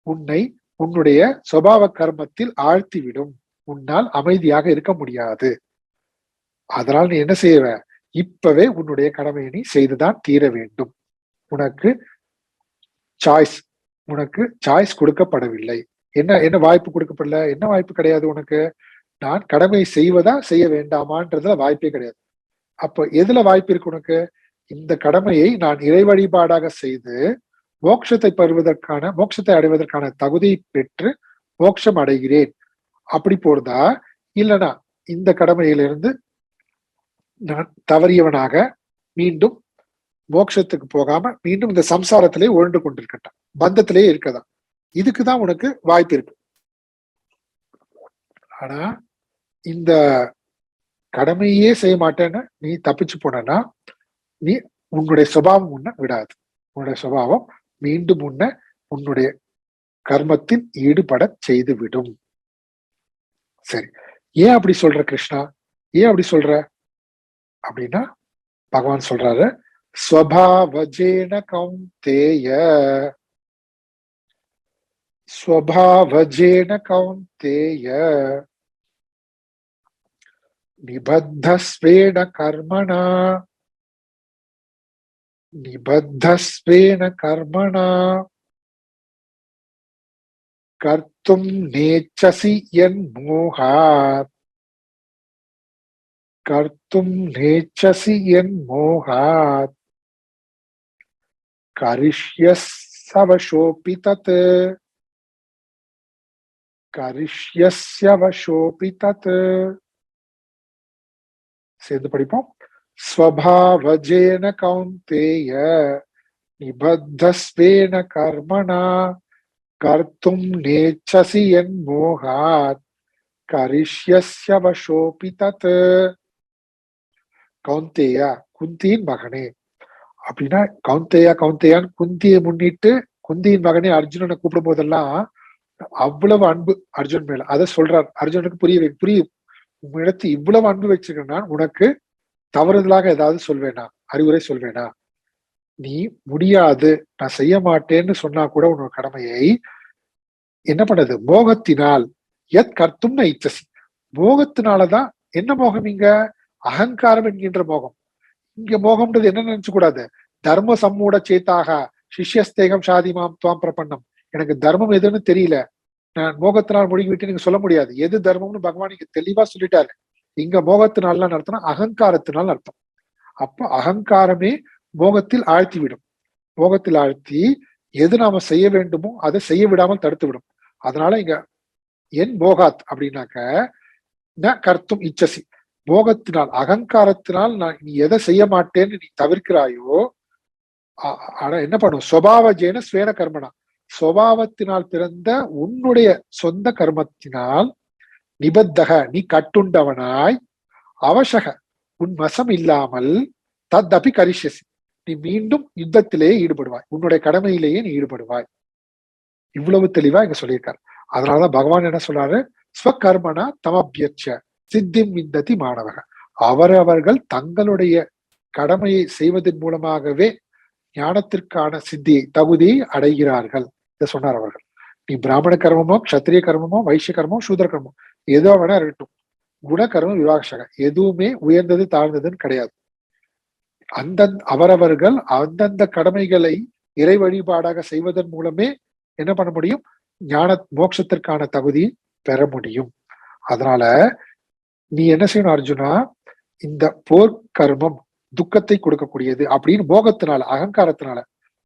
உன்னை உன்னுடைய சுபாவ கர்மத்தில் ஆழ்த்திவிடும், உன்னால் அமைதியாக இருக்க முடியாது. அதனால் நீ என்ன செய்வ? இப்பவே உன்னுடைய கடமையை நீ செய்துதான் தீர வேண்டும். உனக்கு சாய்ஸ் கொடுக்கப்படவில்லை. என்ன என்ன வாய்ப்பு கொடுக்கப்படல? என்ன வாய்ப்பு கிடையாது உனக்கு? நான் கடமை செய்வதா செய்ய வேண்டாமான்றதுல வாய்ப்பே கிடையாது. அப்ப எதுல வாய்ப்பு இருக்கு உனக்கு? இந்த கடமையை நான் இறை வழிபாடாக செய்து மோட்சத்தை அடைவதற்கான தகுதியை பெற்று மோட்சம் அடைகிறேன் அப்படி போறதா, இல்லனா இந்த கடமையிலிருந்து நான் தவறியவனாக மீண்டும் மோட்சத்துக்கு போகாம மீண்டும் இந்த சம்சாரத்திலே உழண்டு கொண்டிருக்கட்டான், பந்தத்திலே இருக்கதான், இதுக்குதான் உனக்கு வாய்ப்பு இருக்கு. ஆனா இந்த கடமையே செய்ய மாட்டேன்னு நீ தப்பிச்சு போனா நீ உன்னுடைய சுபாவம் உன்னை விடாது. உன்னுடைய சுபாவம் மீண்டும் உன்னுடைய கர்மத்தில் ஈடுபட செய்து விடும். சரி, ஏன் அப்படி சொல்ற கிருஷ்ணா? ஏன் அப்படி சொல்ற அப்படின்னா, பகவான் சொல்றாரு, ஸ்வபாவஜேன கௌந்தேய, ஸ்வபாவஜேன கௌந்தேய நிபத்தஸ்வேன கர்மணா, நிபத்தஸ்வேன கர்மணா கர்த்தும் நேச்சசி யன்மோகாத், கர்த்தும் நேச்சசி யன்மோகாத் கரிஷ்யஸ்யவசோபி தத், கரிஷ்யஸ்யவசோபி தத். சேர்ந்து படிப்போம். ஸ்வபாவஜேன கௌந்தேய நிபத்தஸ்வேன கர்மணா கர்த்தும் நேச்சசி யன்மோகாத் கரிஷ்யஸ்யவசோபி தத். கௌந்தேயா, குந்தியின் மகனே அப்படின்னா, கௌந்தேயான்னு குந்தியை முன்னிட்டு குந்தியின் மகனே அர்ஜுனனை கூப்பிடும் போதெல்லாம் அவ்வளவு அன்பு அர்ஜுன் மேல. அதை சொல்றார் அர்ஜுனுக்கு புரியும். உன்னிடத்து இவ்வளவு அன்பு வச்சிருக்கேன்னா உனக்கு தவறுதலாக ஏதாவது சொல்வேனா, அறிவுரை சொல்வேனா? நீ முடியாது, நான் செய்ய மாட்டேன்னு சொன்னா கூட உன்னோட கடமையை என்ன பண்ணது? மோகத்தினால், எத் கர்த்தும்னு இச்சசி, மோகத்தினாலதான். என்ன மோகம் இங்க? அகங்காரம் என்கின்ற மோகம். இங்க மோகம்ன்றது என்ன நினைச்சு கூடாது, தர்ம சம்மூட சேத்தாக சிஷ்யஸ்தேகம் சாதிமாம் துவாம் பிரபன்னம், எனக்கு தர்மம் எதுன்னு தெரியல, நான் மோகத்தினால் முழுகிவிட்டு நீங்க சொல்ல முடியாது. எது தர்மம்னு பகவான் இங்க தெளிவா சொல்லிட்டாரு. இங்க மோகத்தினால அர்த்தம் அகங்காரத்தினால் அர்த்தம். அப்போ அகங்காரமே மோகத்தில் ஆழ்த்திவிடும். மோகத்தில் ஆழ்த்தி எது நாம செய்ய வேண்டுமோ அதை செய்ய விடாமல் தடுத்து விடும். அதனால இங்க என் மோகாத் அப்படின்னாக்க ந கர்த்தும் இச்சசி, மோகத்தினால் அகங்காரத்தினால் நான் நீ எதை செய்ய மாட்டேன்னு நீ தவிர்க்கிறாயோ, ஆனா என்ன பண்ணும்? சுபாவஜேன ஸ்வேன கர்மனா, சுபாவத்தினால் பிறந்த உன்னுடைய சொந்த கர்மத்தினால் நிபத்தக நீ கட்டுண்டவனாய், அவசக உன் வசம் இல்லாமல், தத் அபி கரிஷ்யசி நீ மீண்டும் யுத்தத்திலேயே ஈடுபடுவாய், உன்னுடைய கடமையிலேயே நீ ஈடுபடுவாய். இவ்வளவு தெளிவா இங்க சொல்லியிருக்காரு. அதனாலதான் பகவான் என்ன சொல்றாரு? ஸ்வகர்மனா தமபியட்ச சித்திம் விந்ததி மாணவக, அவரவர்கள் தங்களுடைய கடமையை செய்வதன் மூலமாகவே ஞானத்திற்கான சித்தியை தகுதியை அடைகிறார்கள். இதை சொன்னார் அவர்கள். நீ பிராமண கர்மமோ கஷத்திரிய கர்மமோ வைசிய கர்மமோ சூதர கர்மமோ ஏதோ வேணா இருக்கட்டும், குணகர்மம் விவாகசக எதுவுமே உயர்ந்தது தாழ்ந்ததுன்னு கிடையாது. அவரவர்கள் அந்தந்த கடமைகளை இறை வழிபாடாக செய்வதன் மூலமே என்ன பண்ண முடியும்? ஞான மோட்சத்திற்கான தகுதியை பெற முடியும். அதனால நீ என்ன செய்யணும் அர்ஜுனா? இந்த போர் கர்மம் துக்கத்தை கொடுக்கக்கூடியது அப்படின்னு மோகத்தினால, அகங்காரத்தினால,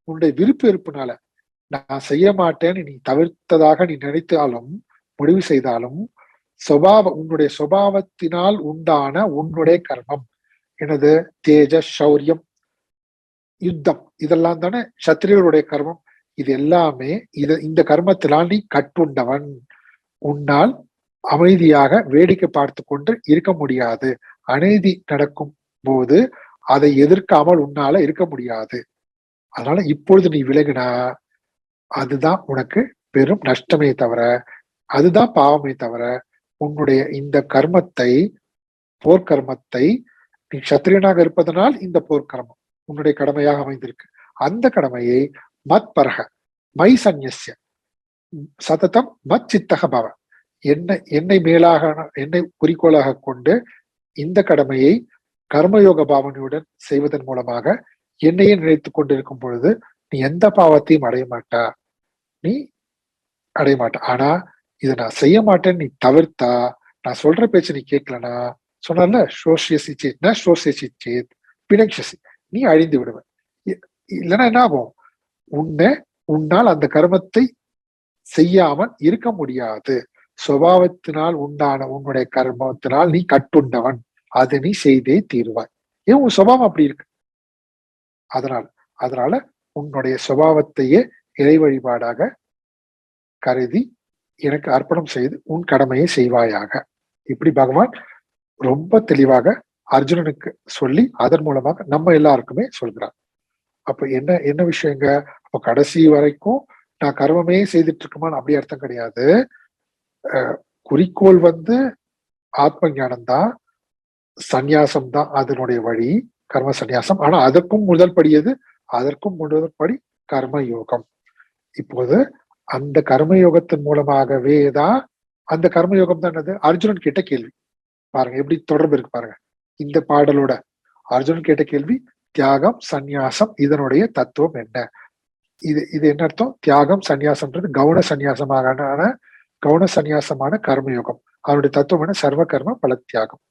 உன்னுடைய விருப்பு வெறுப்புனால நான் செய்ய மாட்டேன்னு நீ தவிர்த்ததாக நீ நினைத்தாலும் முடிவு செய்தாலும், உன்னுடைய சுபாவத்தினால் உண்டான உன்னுடைய கர்மம் எனது தேஜ சௌரியம் யுத்தம் இதெல்லாம் தானே சத்திரியருடைய கர்மம். இது எல்லாமே இந்த கர்மத்தினால் நீ கட்டுண்டவன். உன்னால் அமைதியாக வேடிக்கை பார்த்து கொண்டு இருக்க முடியாது. அநீதி நடக்கும் போது அதை எதிர்க்காமல் உன்னால இருக்க முடியாது. அதனால இப்பொழுது நீ விலகினா அதுதான் உனக்கு பெரும் நஷ்டமே தவிர, அதுதான் பாவமே தவிர, உன்னுடைய இந்த கர்மத்தை, போர்க்கர்மத்தை, நீ சத்திரியனாக இருப்பதனால் இந்த போர்க்கர்மம் உன்னுடைய கடமையாக அமைந்திருக்கு. அந்த கடமையை மத் பரக மை சந்நிய சததம் மத் சித்தக பவ, என்னை மேலாக, என்னை குறிக்கோளாக கொண்டு இந்த கடமையை கர்மயோக பாவனையுடன் செய்வதன் மூலமாக என்னையே நினைத்துக் கொண்டிருக்கும் பொழுது நீ எந்த பாவத்தையும் அடைய மாட்டா. நீ அடைய மாட்டேன். ஆனா இத நான் செய்ய மாட்டேன்னு நீ தவிர்த்தா, நான் சொல்ற பேச்ச நீ கேட்கலன்னா, சொன்னார்ல "ஷோஷ்யசி சேத் ந ஷோஷ்யசி சேத் வினக்ஷசி" நீ அழிந்து விடுவ. இ இல்லன்னா என்ன ஆகும்? உன்னால் அந்த கர்மத்தை செய்யாமல் இருக்க முடியாது. சுபாவத்தினால் உண்டான உன்னுடைய கர்மத்தினால் நீ கட்டுண்டவன். அதை நீ செய்தே தீருவாய். ஏன் உன் சுபாவம் அப்படி இருக்கு. அதனால அதனால உன்னுடைய சுபாவத்தையே இறை வழிபாடாக கருதி எனக்கு அர்ப்பணம் செய்து உன் கடமையை செய்வாயாக. இப்படி பகவான் ரொம்ப தெளிவாக அர்ஜுனனுக்கு சொல்லி அதன் மூலமாக நம்ம எல்லாருக்குமே சொல்கிறார். அப்ப என்ன என்ன விஷயங்க? அப்ப கடைசி வரைக்கும் நான் கர்மமே செய்துட்டு இருக்குமான்னு அப்படி அர்த்தம் கிடையாது. குறிக்கோள் ஆத்ம ஞானம் தான், சந்நியாசம் தான் அதனுடைய வழி, கர்ம சந்நியாசம். ஆனா அதற்கும் முதல் படி எது? அதற்கும் முதல் படி கர்ம யோகம். இப்போது அந்த கர்மயோகத்தின் மூலமாகவே தான் அந்த கர்மயோகம் தான் என்னது? அர்ஜுனன் கேட்ட கேள்வி பாருங்க, எப்படி தொடர்பு இருக்கு பாருங்க. இந்த பாடலோட அர்ஜுனன் கேட்ட கேள்வி தியாகம், சந்நியாசம் இதனுடைய தத்துவம் என்ன? இது என்ன அர்த்தம்? தியாகம், சந்நியாசம்ன்றது கவுன சந்நியாசமான கர்மயோகம். அதனுடைய தத்துவம் என்ன? சர்வ கர்ம பல தியாகம்.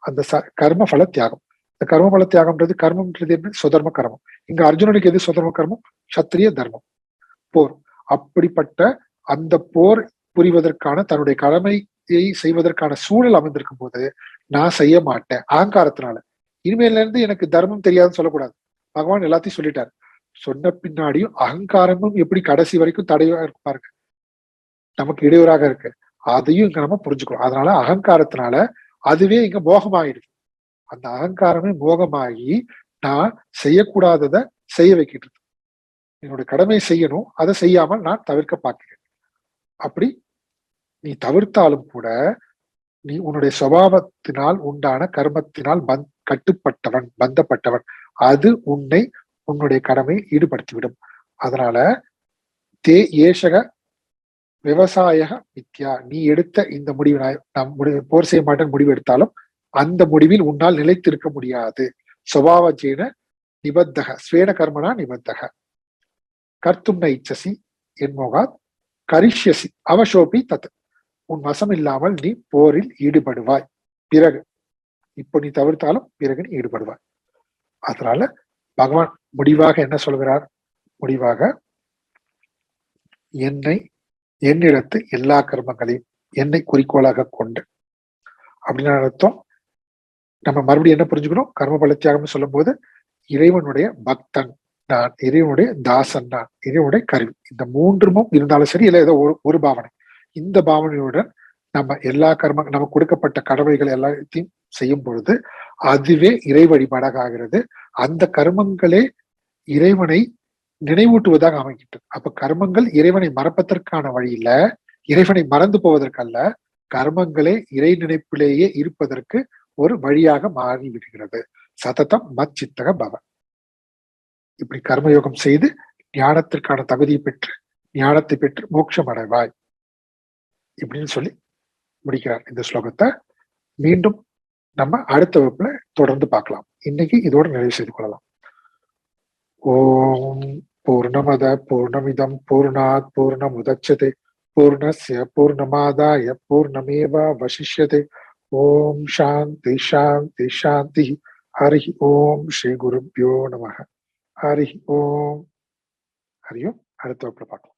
அந்த கர்ம பல தியாகம். இந்த கர்ம பல தியாகம்ன்றது கர்மம்ன்றது என்ன? சுதர்ம கர்மம். இங்க அர்ஜுனனுக்கு எது சுதர்ம கர்மம்? சத்திரிய தர்மம், போர். அப்படிப்பட்ட அந்த போர் புரிவதற்கான தன்னுடைய கடமையை செய்வதற்கான சூழல் அமைந்திருக்கும் போது நான் செய்ய மாட்டேன் அகங்காரத்தினால. இனிமேல இருந்து எனக்கு தர்மம் தெரியாதுன்னு சொல்லக்கூடாது. பகவான் எல்லாத்தையும் சொல்லிட்டாரு. சொன்ன பின்னாடியும் அகங்காரமும் எப்படி கடைசி வரைக்கும் தடையா இருக்கு பாருங்க, நமக்கு இடையூறாக இருக்கு. அதையும் இங்க நம்ம புரிஞ்சுக்கணும். அதனால அகங்காரத்தினால அதுவே இங்க மோகமாயிடுது. அந்த அகங்காரமே மோகமாகி நான் செய்யக்கூடாதத செய்ய வைக்கிட்டு இருக்கு. என்னோட கடமையை செய்யணும், அதை செய்யாமல் நான் தவிர்க்க பார்க்கிறேன். அப்படி நீ தவிர்த்தாலும் கூட நீ உன்னுடைய சுபாவத்தினால் உண்டான கர்மத்தினால் கட்டுப்பட்டவன், பந்தப்பட்டவன். அது உன்னுடைய கடமையை ஈடுபடுத்திவிடும். அதனால தே ஏஷக விவசாய மித்யா. நீ எடுத்த இந்த முடிவு, நான் போர் செய்ய மாட்டேன் முடிவு எடுத்தாலும் அந்த முடிவில் உன்னால் நிலைத்திருக்க முடியாது. சுபாவஜேன நிபத்தக ஸ்வேன கர்மனா நிபத்தக கர்த்தும் ந இச்சசி என்மோகாத் கரிஷ்யசி அவசோபி தத். உன் வசம் இல்லாமல் நீ போரில் ஈடுபடுவாய். பிறகு இப்போ நீ தவிர்த்தாலும் பிறகு நீ ஈடுபடுவாய். அதனால பகவான் முடிவாக என்ன சொல்கிறார்? முடிவாக என்னிடத்து எல்லா கர்மங்களையும் என்னை குறிக்கோளாக கொண்டு அப்படின்னு அர்த்தம். நம்ம மறுபடியும் என்ன புரிஞ்சுக்கணும்? கர்ம பல தியாகம் சொல்லும் போது இறைவனுடைய பக்தன் நான், இறைவனுடைய தாசன் நான், இறைவனுடைய கருவி. இந்த மூன்றுமும் இருந்தாலும் சரி, இல்லை ஏதோ ஒரு பாவனை. இந்த பாவனையுடன் நம்ம எல்லா நமக்கு கொடுக்கப்பட்ட கடமைகள் எல்லாத்தையும் செய்யும் பொழுது அதுவே இறை வழிபாடாக ஆகிறது. அந்த கர்மங்களே இறைவனை நினைவூட்டுவதாக அமைக்கின்றது. அப்ப கர்மங்கள் இறைவனை மறப்பதற்கான வழி இல்ல, இறைவனை மறந்து போவதற்கல்ல, கர்மங்களே இறை நினைப்பிலேயே இருப்பதற்கு ஒரு வழியாக மாறி விடுகிறது. சததம் மத் சித்தக பவ. இப்படி கர்மயோகம் செய்து ஞானத்திற்கான தகுதியை பெற்று ஞானத்தை பெற்று மோட்சம் அடைவாய் இப்படின்னு சொல்லி முடிக்கிறார் இந்த ஸ்லோகத்தை. மீண்டும் நம்ம அடுத்த வகுப்புல தொடர்ந்து பார்க்கலாம். இன்னைக்கு இதோட நிறைவு செய்து கொள்ளலாம். ஓம் பூர்ணமத பூர்ணமிதம் பூர்ணாத் பூர்ணமுதச்யதே பூர்ணஸ்ய பூர்ணமாதாய பூர்ணமேவாவசிஷ்யதே. ஓம் சாந்தி சாந்தி சாந்தி. ஹரி ஓம் ஸ்ரீ குருப்யோ நமः. ஹரி ஓம். ஹரி ஓம். அடுத்த வகுப்புல பார்க்கலாம்.